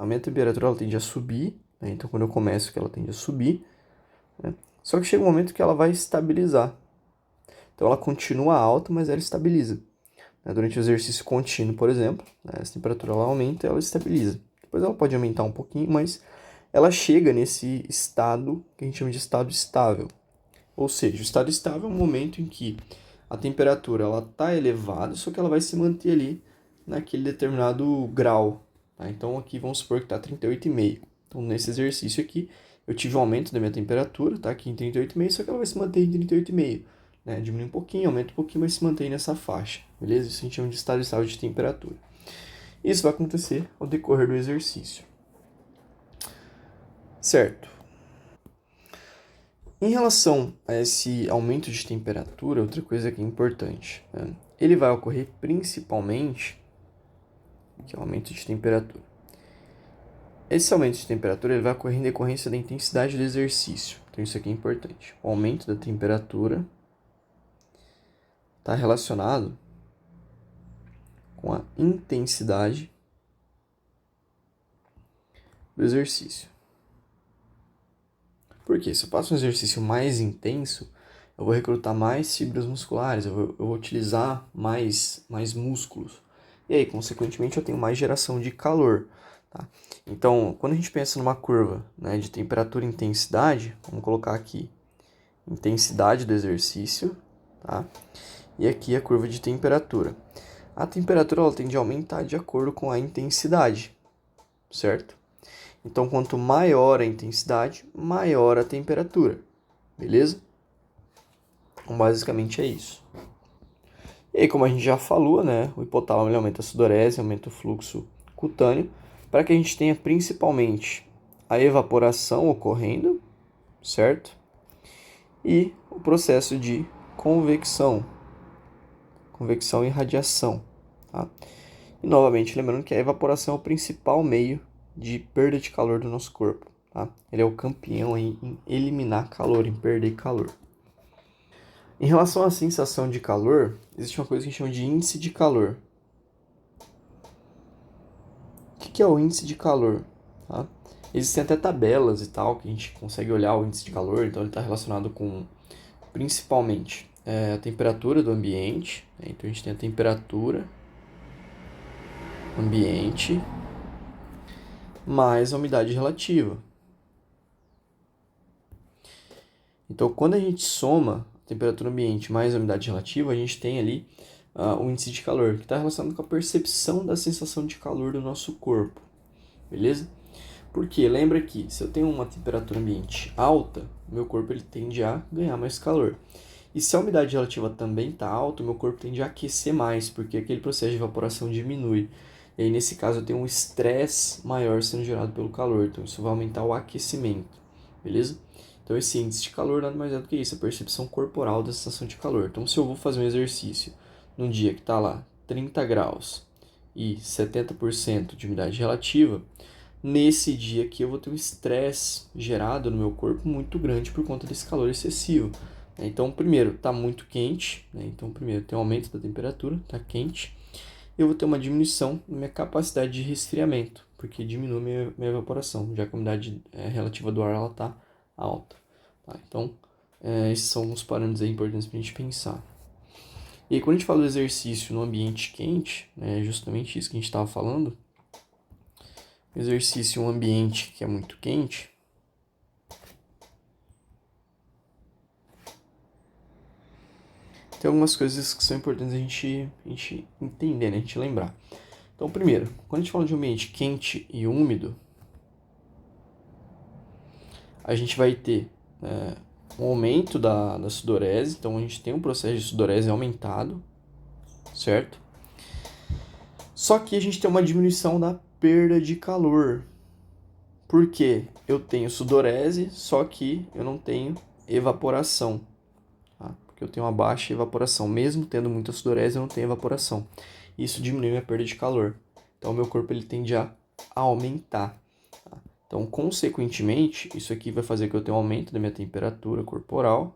minha temperatura ela tende a subir, né? Então, quando eu começo, que ela tende a subir, né? Só que chega um momento que ela vai estabilizar. Então, ela continua alta, mas ela estabiliza. Durante o exercício contínuo, por exemplo, essa temperatura ela aumenta e ela estabiliza. Depois ela pode aumentar um pouquinho, mas ela chega nesse estado que a gente chama de estado estável. Ou seja, o estado estável é um momento em que a temperatura está elevada, só que ela vai se manter ali naquele determinado grau. Tá? Então aqui vamos supor que está 38,5. Então nesse exercício aqui eu tive um aumento da minha temperatura, tá aqui em 38,5, só que ela vai se manter em 38,5. Né? Diminui um pouquinho, aumenta um pouquinho, mas se mantém nessa faixa. Beleza? Isso a gente chama de estado estável de temperatura. Isso vai acontecer ao decorrer do exercício. Certo. Em relação a esse aumento de temperatura, outra coisa que é importante, né? Ele vai ocorrer principalmente, que é o aumento de temperatura. Esse aumento de temperatura ele vai ocorrer em decorrência da intensidade do exercício. Então isso aqui é importante. O aumento da temperatura está relacionado com a intensidade do exercício. Por quê? Se eu faço um exercício mais intenso, eu vou recrutar mais fibras musculares, eu vou utilizar mais músculos. E aí, consequentemente, eu tenho mais geração de calor. Tá? Então, quando a gente pensa numa curva, né, de temperatura e intensidade, vamos colocar aqui intensidade do exercício, tá? E aqui a curva de temperatura. A temperatura ela tende a aumentar de acordo com a intensidade, certo? Então, quanto maior a intensidade, maior a temperatura, beleza? Então, basicamente é isso. E aí, como a gente já falou, né, o hipotálamo ele aumenta a sudorese, aumenta o fluxo cutâneo, para que a gente tenha principalmente a evaporação ocorrendo, certo? E o processo de convecção e radiação, tá? E novamente, lembrando que a evaporação é o principal meio de perda de calor do nosso corpo, tá? Ele é o campeão em eliminar calor, em perder calor. Em relação à sensação de calor, existe uma coisa que a gente chama de índice de calor. O que é o índice de calor? Tá? Existem até tabelas e tal, que a gente consegue olhar o índice de calor, então ele está relacionado com, principalmente, a temperatura do ambiente. Né? Então a gente tem a temperatura ambiente mais a umidade relativa. Então, quando a gente soma a temperatura ambiente mais a umidade relativa, a gente tem ali o índice de calor, que está relacionado com a percepção da sensação de calor do nosso corpo, beleza? Porque lembra que se eu tenho uma temperatura ambiente alta, meu corpo ele tende a ganhar mais calor. E se a umidade relativa também está alta, meu corpo tende a aquecer mais, porque aquele processo de evaporação diminui. E aí, nesse caso, eu tenho um estresse maior sendo gerado pelo calor, então isso vai aumentar o aquecimento, beleza? Então, esse índice de calor nada mais é do que isso, a percepção corporal da sensação de calor. Então, se eu vou fazer um exercício num dia que está lá 30 graus e 70% de umidade relativa, nesse dia aqui eu vou ter um estresse gerado no meu corpo muito grande por conta desse calor excessivo. Então, primeiro, está muito quente, né? Então, primeiro, tem um aumento da temperatura, está quente. Eu vou ter uma diminuição na minha capacidade de resfriamento, porque diminui minha evaporação, já que a umidade relativa do ar está alta. Tá? Então, esses são alguns parâmetros aí importantes para a gente pensar. E aí, quando a gente fala do exercício no ambiente quente, é justamente isso que a gente estava falando. O exercício em um ambiente que é muito quente, tem algumas coisas que são importantes a gente entender, né? A gente lembrar. Então, primeiro, quando a gente fala de um ambiente quente e úmido, a gente vai ter um aumento da sudorese, então a gente tem um processo de sudorese aumentado, certo? Só que a gente tem uma diminuição da perda de calor, porque eu tenho sudorese, só que eu não tenho evaporação, tá? Porque eu tenho uma baixa evaporação, mesmo tendo muita sudorese, eu não tenho evaporação. Isso diminui minha perda de calor, então o meu corpo ele tende a aumentar. Então, consequentemente, isso aqui vai fazer que eu tenha um aumento da minha temperatura corporal.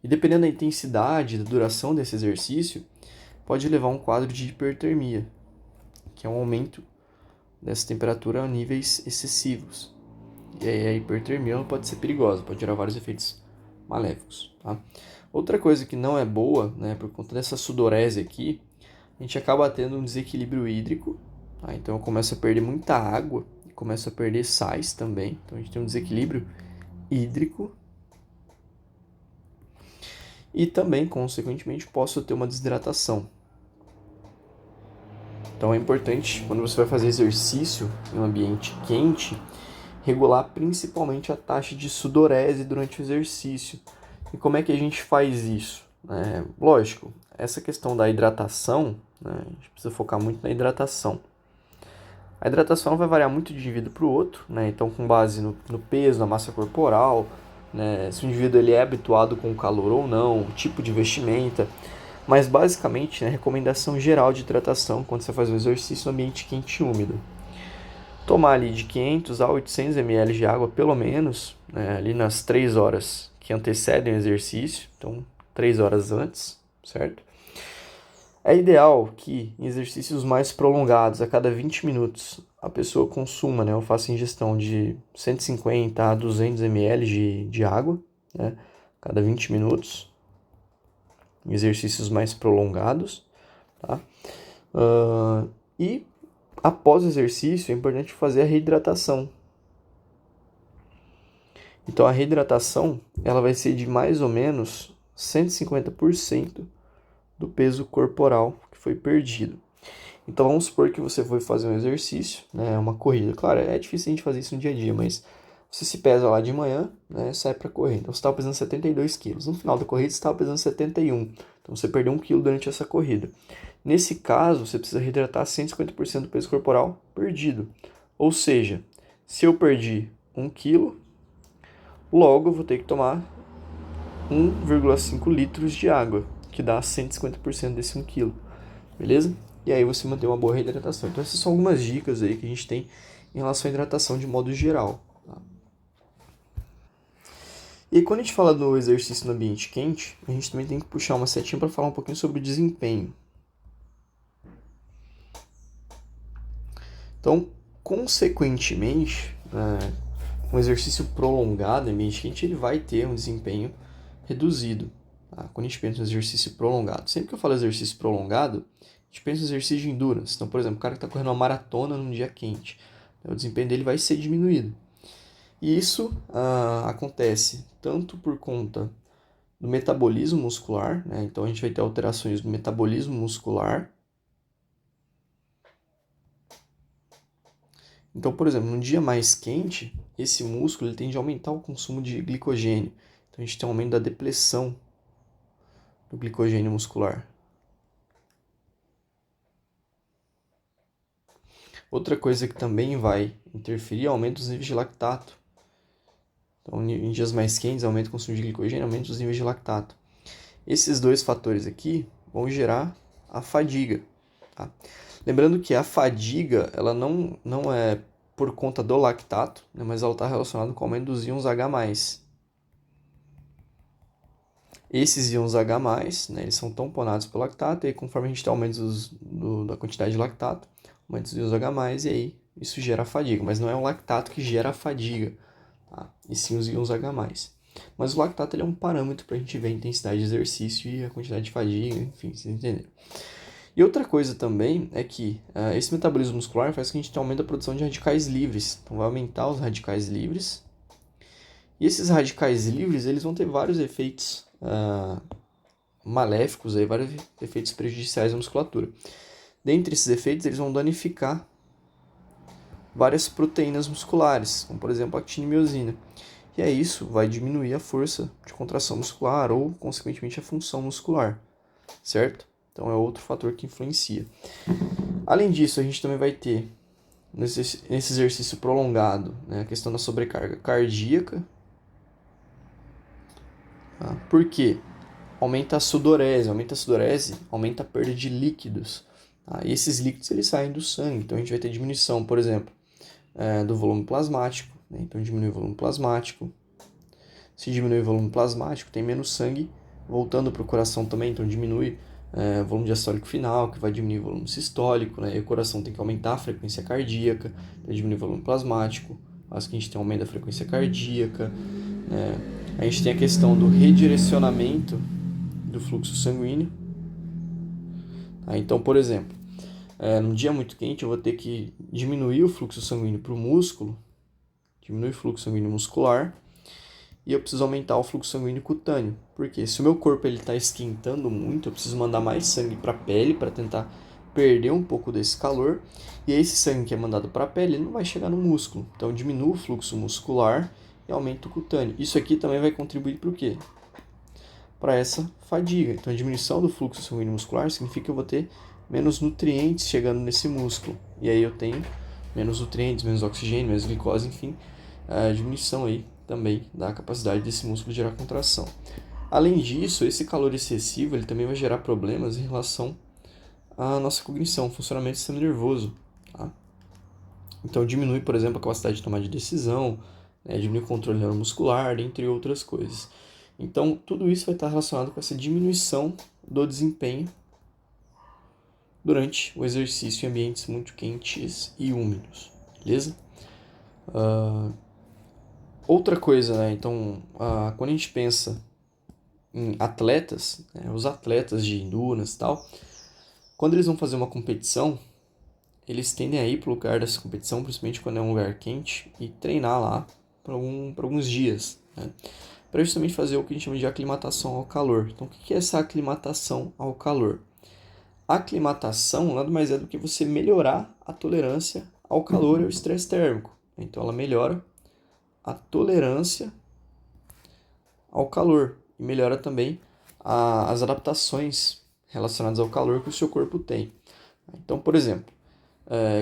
E dependendo da intensidade, da duração desse exercício, pode levar a um quadro de hipertermia, que é um aumento dessa temperatura a níveis excessivos. E aí a hipertermia pode ser perigosa, pode gerar vários efeitos maléficos. Tá? Outra coisa que não é boa, né, por conta dessa sudorese aqui, a gente acaba tendo um desequilíbrio hídrico. Tá? Então eu começo a perder muita água, começo a perder sais também. Então a gente tem um desequilíbrio hídrico. E também, consequentemente, posso ter uma desidratação. Então é importante, quando você vai fazer exercício em um ambiente quente, regular principalmente a taxa de sudorese durante o exercício. E como é que a gente faz isso? Lógico, essa questão da hidratação, né, a gente precisa focar muito na hidratação. A hidratação vai variar muito de indivíduo para o outro, né? Então com base no peso, na massa corporal, né? Se o indivíduo ele é habituado com o calor ou não, o tipo de vestimenta. Mas basicamente, né, recomendação geral de hidratação quando você faz um exercício no ambiente quente e úmido. Tomar ali de 500 a 800 ml de água pelo menos, né, ali nas 3 horas que antecedem o exercício, então 3 horas antes, certo? É ideal que em exercícios mais prolongados, a cada 20 minutos, a pessoa consuma, né, ou faça ingestão de 150 a 200 ml de água, né, a cada 20 minutos, em exercícios mais prolongados, tá? E após o exercício é importante fazer a reidratação. Então a reidratação ela vai ser de mais ou menos 150% do peso corporal que foi perdido. Então vamos supor que você foi fazer um exercício, né, uma corrida. Claro, é difícil a gente fazer isso no dia a dia, mas você se pesa lá de manhã, né, sai para correr. Então você estava pesando 72 quilos. No final da corrida você estava pesando 71. Então você perdeu 1 quilo durante essa corrida. Nesse caso, você precisa reidratar 150% do peso corporal perdido. Ou seja, se eu perdi 1 quilo, logo eu vou ter que tomar 1,5 litros de água, que dá 150% desse 1 quilo. Beleza? E aí você mantém uma boa reidratação. Então essas são algumas dicas aí que a gente tem em relação à hidratação de modo geral. Tá? E quando a gente fala do exercício no ambiente quente, a gente também tem que puxar uma setinha para falar um pouquinho sobre o desempenho. Então, consequentemente, um exercício prolongado em ambiente quente ele vai ter um desempenho reduzido. Tá? Quando a gente pensa em exercício prolongado, sempre que eu falo exercício prolongado, a gente pensa em exercício de endurance. Então, por exemplo, o cara que está correndo uma maratona num dia quente, o desempenho dele vai ser diminuído. E isso acontece tanto por conta do metabolismo muscular, né? Então a gente vai ter alterações do metabolismo muscular. Então, por exemplo, num dia mais quente, esse músculo ele tende a aumentar o consumo de glicogênio. Então a gente tem um aumento da depressão do glicogênio muscular. Outra coisa que também vai interferir é o aumento dos níveis de lactato. Então, em dias mais quentes, aumenta o consumo de glicogênio, aumenta os níveis de lactato. Esses dois fatores aqui vão gerar a fadiga. Tá? Lembrando que a fadiga ela não é por conta do lactato, né, mas ela está relacionada com o aumento dos íons H+. Esses íons H+, né, eles são tamponados pelo lactato, e aí, conforme a gente tem aumento da quantidade de lactato, aumento dos íons H+, e aí isso gera fadiga. Mas não é o lactato que gera a fadiga, tá? E sim os íons H+. Mas o lactato ele é um parâmetro para a gente ver a intensidade de exercício e a quantidade de fadiga, enfim, vocês entenderam. E outra coisa também é que esse metabolismo muscular faz com que a gente tenha aumento da produção de radicais livres. Então vai aumentar os radicais livres. E esses radicais livres eles vão ter vários efeitos maléficos, aí, vários efeitos prejudiciais à musculatura. Dentre esses efeitos, eles vão danificar várias proteínas musculares, como por exemplo a actina e miosina. E aí isso vai diminuir a força de contração muscular ou, consequentemente, a função muscular, certo? Então é outro fator que influencia. Além disso, a gente também vai ter, nesse exercício prolongado, né, a questão da sobrecarga cardíaca. Tá? Por quê? Aumenta a sudorese, aumenta a perda de líquidos. Tá? E esses líquidos eles saem do sangue, então a gente vai ter diminuição, por exemplo, do volume plasmático, né? Então diminui o volume plasmático. Se diminui o volume plasmático, tem menos sangue voltando para o coração também, então diminui o volume diastólico final, que vai diminuir o volume sistólico, né? E o coração tem que aumentar a frequência cardíaca, para diminuir o volume plasmático, faz que a gente tenha um aumento da frequência cardíaca. A gente tem a questão do redirecionamento do fluxo sanguíneo. Tá? Então, por exemplo, num dia muito quente eu vou ter que diminuir o fluxo sanguíneo para o músculo, diminuir o fluxo sanguíneo muscular, e eu preciso aumentar o fluxo sanguíneo cutâneo. Porque se o meu corpo está esquentando muito, eu preciso mandar mais sangue para a pele para tentar perder um pouco desse calor. E esse sangue que é mandado para a pele ele não vai chegar no músculo. Então diminui o fluxo muscular e aumenta o cutâneo. Isso aqui também vai contribuir para o quê? Para essa fadiga. Então a diminuição do fluxo sanguíneo muscular significa que eu vou ter menos nutrientes chegando nesse músculo. E aí eu tenho menos nutrientes, menos oxigênio, menos glicose, enfim, a diminuição aí também da capacidade desse músculo de gerar contração. Além disso, esse calor excessivo ele também vai gerar problemas em relação à nossa cognição, funcionamento do sistema nervoso. Tá? Então diminui, por exemplo, a capacidade de tomar de decisão, né? Diminui o controle neuromuscular, entre outras coisas. Então tudo isso vai estar relacionado com essa diminuição do desempenho durante o exercício em ambientes muito quentes e úmidos, beleza? Outra coisa, né? Então, quando a gente pensa em atletas, né? Os atletas de endurance e tal, quando eles vão fazer uma competição, eles tendem a ir para o lugar dessa competição, principalmente quando é um lugar quente, e treinar lá por alguns dias, né? Para justamente fazer o que a gente chama de aclimatação ao calor. Então, o que é essa aclimatação ao calor? A aclimatação nada mais é do que você melhorar a tolerância ao calor e ao estresse térmico. Então, ela melhora a tolerância ao calor e melhora também as adaptações relacionadas ao calor que o seu corpo tem. Então, por exemplo,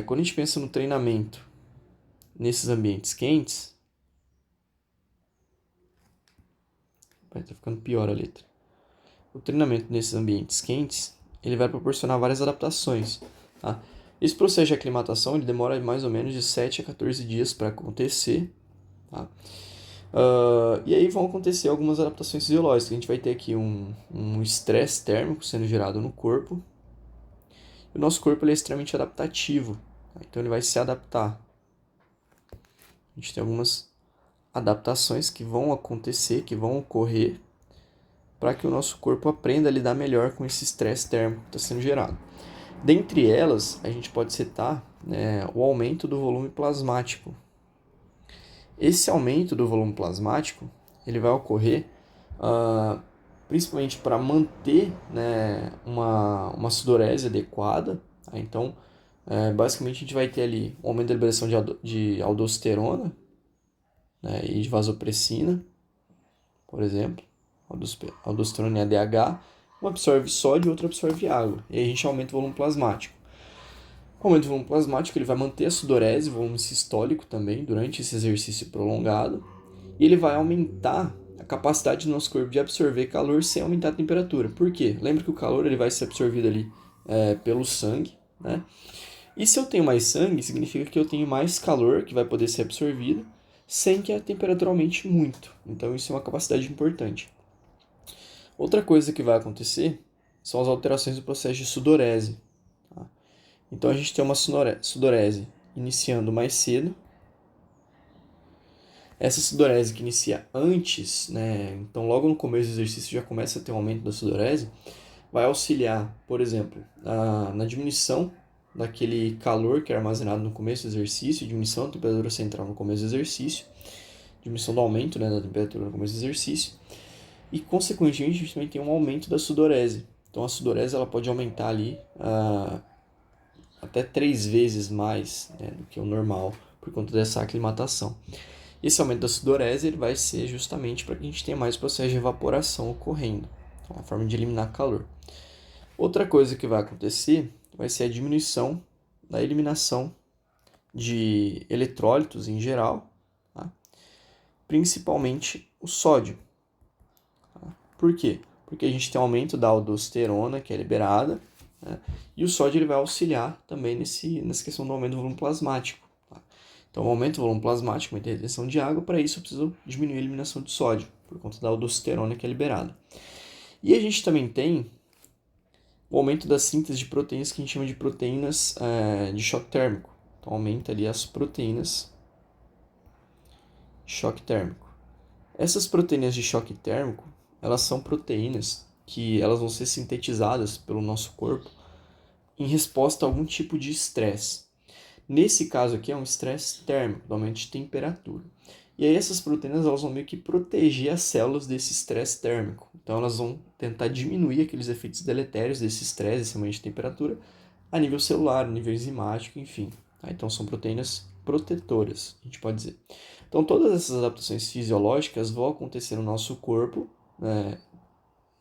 quando a gente pensa no treinamento nesses ambientes quentes, vai estar ficando pior a letra. O treinamento nesses ambientes quentes, ele vai proporcionar várias adaptações. Tá? Esse processo de aclimatação ele demora mais ou menos de 7 a 14 dias para acontecer. Tá? E aí vão acontecer algumas adaptações fisiológicas. A gente vai ter aqui um estresse térmico sendo gerado no corpo. E o nosso corpo ele é extremamente adaptativo. Tá? Então ele vai se adaptar. A gente tem algumas adaptações que vão acontecer, que vão ocorrer, para que o nosso corpo aprenda a lidar melhor com esse estresse térmico que está sendo gerado. Dentre elas, a gente pode citar, né, o aumento do volume plasmático. Esse aumento do volume plasmático ele vai ocorrer principalmente para manter, né, uma sudorese adequada. Tá? Então, basicamente, a gente vai ter ali um aumento da liberação de aldosterona, né, e de vasopressina, por exemplo. Aldosterona e ADH. Um absorve sódio e outro absorve água. E aí a gente aumenta o volume plasmático. Com o aumento do volume plasmático, ele vai manter a sudorese, o volume sistólico também, durante esse exercício prolongado. E ele vai aumentar a capacidade do nosso corpo de absorver calor sem aumentar a temperatura. Por quê? Lembra que o calor ele vai ser absorvido ali pelo sangue, né? E se eu tenho mais sangue, significa que eu tenho mais calor que vai poder ser absorvido sem que a temperatura aumente muito. Então isso é uma capacidade importante. Outra coisa que vai acontecer são as alterações do processo de sudorese. Tá? Então a gente tem uma sudorese iniciando mais cedo. Essa sudorese que inicia antes, né, então logo no começo do exercício já começa a ter um aumento da sudorese, vai auxiliar, por exemplo, na diminuição daquele calor que é armazenado no começo do exercício, diminuição da temperatura central no começo do exercício, diminuição do aumento, né, da temperatura no começo do exercício, e consequentemente a gente também tem um aumento da sudorese. Então a sudorese ela pode aumentar ali até 3 vezes mais, né, do que o normal por conta dessa aclimatação. Esse aumento da sudorese ele vai ser justamente para que a gente tenha mais processo de evaporação ocorrendo, então, uma forma de eliminar calor. Outra coisa que vai acontecer vai ser a diminuição da eliminação de eletrólitos em geral, tá? Principalmente o sódio. Tá? Por quê? Porque a gente tem um aumento da aldosterona, que é liberada, né? E o sódio ele vai auxiliar também nessa questão do aumento do volume plasmático. Tá? Então, eu aumento o volume plasmático, aumento a retenção de água, para isso eu preciso diminuir a eliminação de sódio, por conta da aldosterona que é liberada. E a gente também tem o aumento da síntese de proteínas que a gente chama de proteínas de choque térmico. Então, aumenta ali as proteínas de choque térmico. Essas proteínas de choque térmico, elas são proteínas que elas vão ser sintetizadas pelo nosso corpo em resposta a algum tipo de estresse. Nesse caso aqui é um estresse térmico, do aumento de temperatura. E aí essas proteínas elas vão meio que proteger as células desse estresse térmico. Então elas vão tentar diminuir aqueles efeitos deletérios desse estresse, desse aumento de temperatura, a nível celular, a nível enzimático, enfim. Tá? Então são proteínas protetoras, a gente pode dizer. Então todas essas adaptações fisiológicas vão acontecer no nosso corpo, né,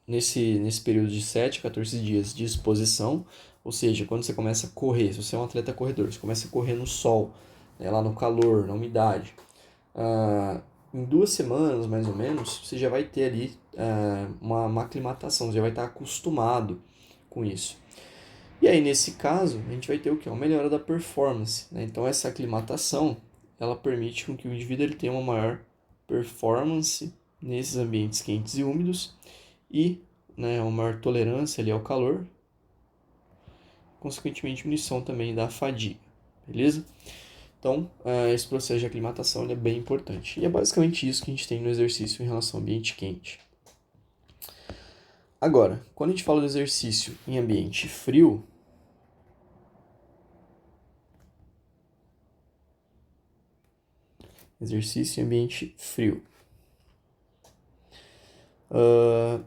nesse período de 7 a 14 dias de exposição, ou seja, quando você começa a correr, se você é um atleta corredor, você começa a correr no sol, né, lá no calor, na umidade, em 2 semanas, mais ou menos, você já vai ter ali uma aclimatação, você já vai estar acostumado com isso. E aí, nesse caso, a gente vai ter o quê? Uma melhora da performance. Né? Então, essa aclimatação, ela permite com que o indivíduo ele tenha uma maior performance nesses ambientes quentes e úmidos e, né, uma maior tolerância ali ao calor, consequentemente diminuição também da fadiga, beleza? Então, esse processo de aclimatação ele é bem importante. E é basicamente isso que a gente tem no exercício em relação ao ambiente quente. Agora, quando a gente fala do exercício em ambiente frio, exercício em ambiente frio.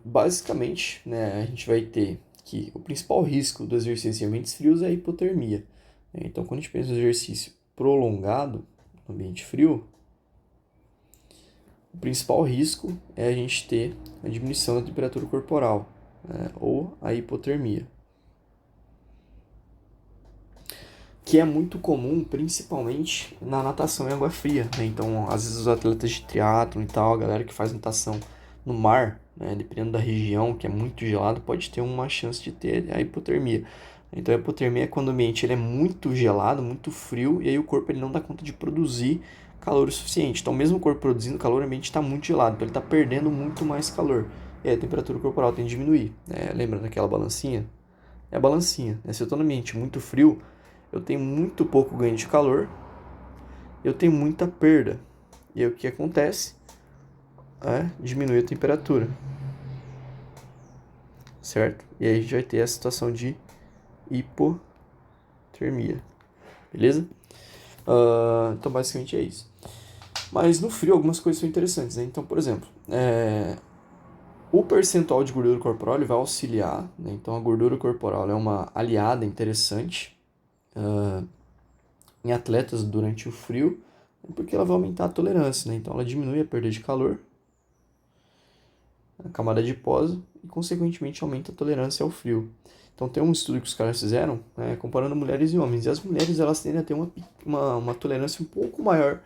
Basicamente, né, a gente vai ter que o principal risco do exercício em ambientes frios é a hipotermia. Então, quando a gente pensa no exercício prolongado no ambiente frio, o principal risco é a gente ter a diminuição da temperatura corporal, né, ou a hipotermia. Que é muito comum, principalmente na natação em água fria. Né? Então, às vezes os atletas de triatlon e tal, a galera que faz natação no mar, né, dependendo da região, que é muito gelado, pode ter uma chance de ter a hipotermia. Então, a hipotermia é quando o ambiente ele é muito gelado, muito frio, e aí o corpo ele não dá conta de produzir calor o suficiente. Então, mesmo o corpo produzindo calor, o ambiente está muito gelado, então ele está perdendo muito mais calor. E aí a temperatura corporal tem que diminuir. Né? Lembra daquela balancinha? É a balancinha. Né? Se eu estou no ambiente muito frio, eu tenho muito pouco ganho de calor, eu tenho muita perda. E aí o que acontece? Diminui a temperatura. Certo? E aí a gente vai ter a situação de hipotermia. Beleza? Então basicamente é isso. Mas no frio algumas coisas são interessantes, né? Então, por exemplo, o percentual de gordura corporal ele vai auxiliar, né? Então a gordura corporal é uma aliada interessante em atletas durante o frio, porque ela vai aumentar a tolerância, né? Então ela diminui a perda de calor, a camada adiposa e consequentemente aumenta a tolerância ao frio. Então tem um estudo que os caras fizeram, né, comparando mulheres e homens, e as mulheres elas tendem a ter uma tolerância um pouco maior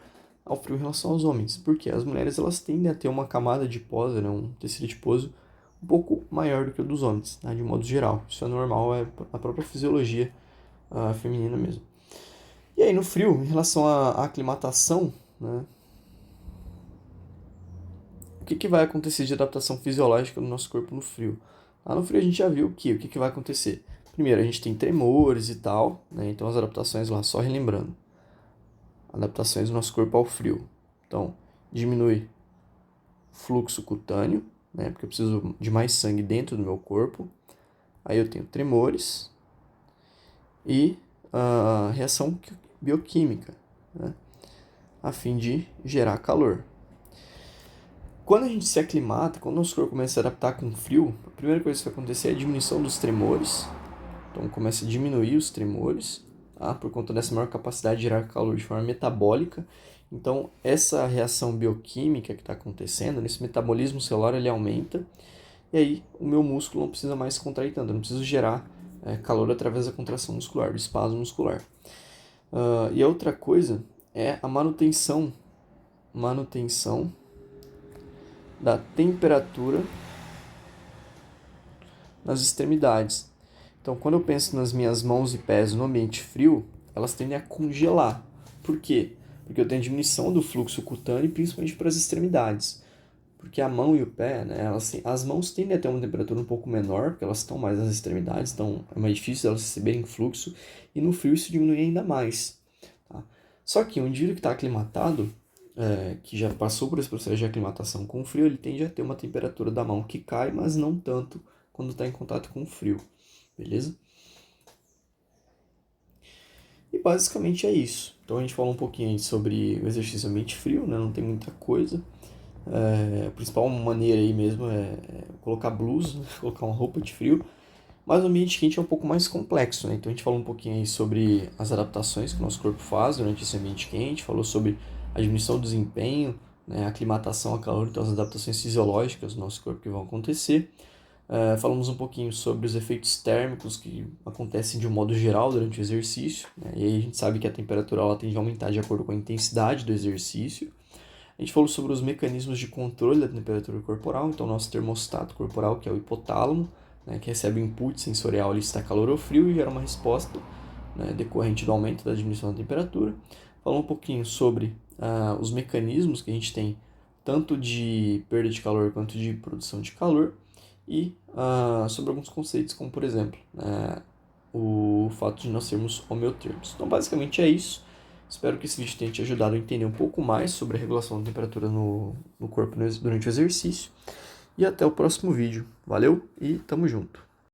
ao frio em relação aos homens, porque as mulheres elas tendem a ter uma camada adiposa, né, um tecido adiposo um pouco maior do que o dos homens, né, de modo geral. Isso é normal, é a própria fisiologia feminina mesmo. E aí no frio, em relação à aclimatação, né, o que vai acontecer de adaptação fisiológica no nosso corpo no frio? Lá no frio a gente já viu o que vai acontecer. Primeiro, a gente tem tremores e tal, né? Então as adaptações lá, só relembrando. Adaptações do nosso corpo ao frio. Então, diminui o fluxo cutâneo, né? Porque eu preciso de mais sangue dentro do meu corpo. Aí eu tenho tremores e a reação bioquímica, né? A fim de gerar calor. Quando a gente se aclimata, quando o nosso corpo começa a se adaptar com o frio, a primeira coisa que vai acontecer é a diminuição dos tremores. Então começa a diminuir os tremores, tá? Por conta dessa maior capacidade de gerar calor de forma metabólica. Então essa reação bioquímica que está acontecendo, nesse metabolismo celular, ele aumenta. E aí o meu músculo não precisa mais se contrair tanto, eu não preciso gerar calor através da contração muscular, do espasmo muscular. E a outra coisa é a manutenção da temperatura nas extremidades. Então, quando eu penso nas minhas mãos e pés no ambiente frio, elas tendem a congelar. Por quê? Porque eu tenho a diminuição do fluxo cutâneo, principalmente para as extremidades. Porque a mão e o pé, né, as mãos tendem a ter uma temperatura um pouco menor, porque elas estão mais nas extremidades, então é mais difícil elas receberem fluxo, e no frio isso diminui ainda mais. Tá? Só que um indivíduo que está aclimatado, que já passou por esse processo de aclimatação com o frio, ele tende a ter uma temperatura da mão que cai, mas não tanto quando está em contato com o frio, beleza? E basicamente é isso. Então a gente falou um pouquinho aí sobre o exercício em ambiente frio, né? Não tem muita coisa. A principal maneira aí mesmo é colocar blusa, colocar uma roupa de frio. Mas o ambiente quente é um pouco mais complexo, né? Então a gente falou um pouquinho aí sobre as adaptações que o nosso corpo faz durante esse ambiente quente, falou sobre a diminuição do desempenho, né? A aclimatação a calor, então as adaptações fisiológicas do nosso corpo que vão acontecer. Falamos um pouquinho sobre os efeitos térmicos que acontecem de um modo geral durante o exercício, né? E aí a gente sabe que a temperatura ela tende a aumentar de acordo com a intensidade do exercício. A gente falou sobre os mecanismos de controle da temperatura corporal, então nosso termostato corporal, que é o hipotálamo, né, que recebe o input sensorial ali se está calor ou frio e gera uma resposta, né, decorrente do aumento da diminuição da temperatura. Falou um pouquinho sobre os mecanismos que a gente tem, tanto de perda de calor quanto de produção de calor, e sobre alguns conceitos, como por exemplo, o fato de nós sermos homeotermos. Então basicamente é isso. Espero que esse vídeo tenha te ajudado a entender um pouco mais sobre a regulação da temperatura no corpo durante o exercício. E até o próximo vídeo. Valeu e tamo junto!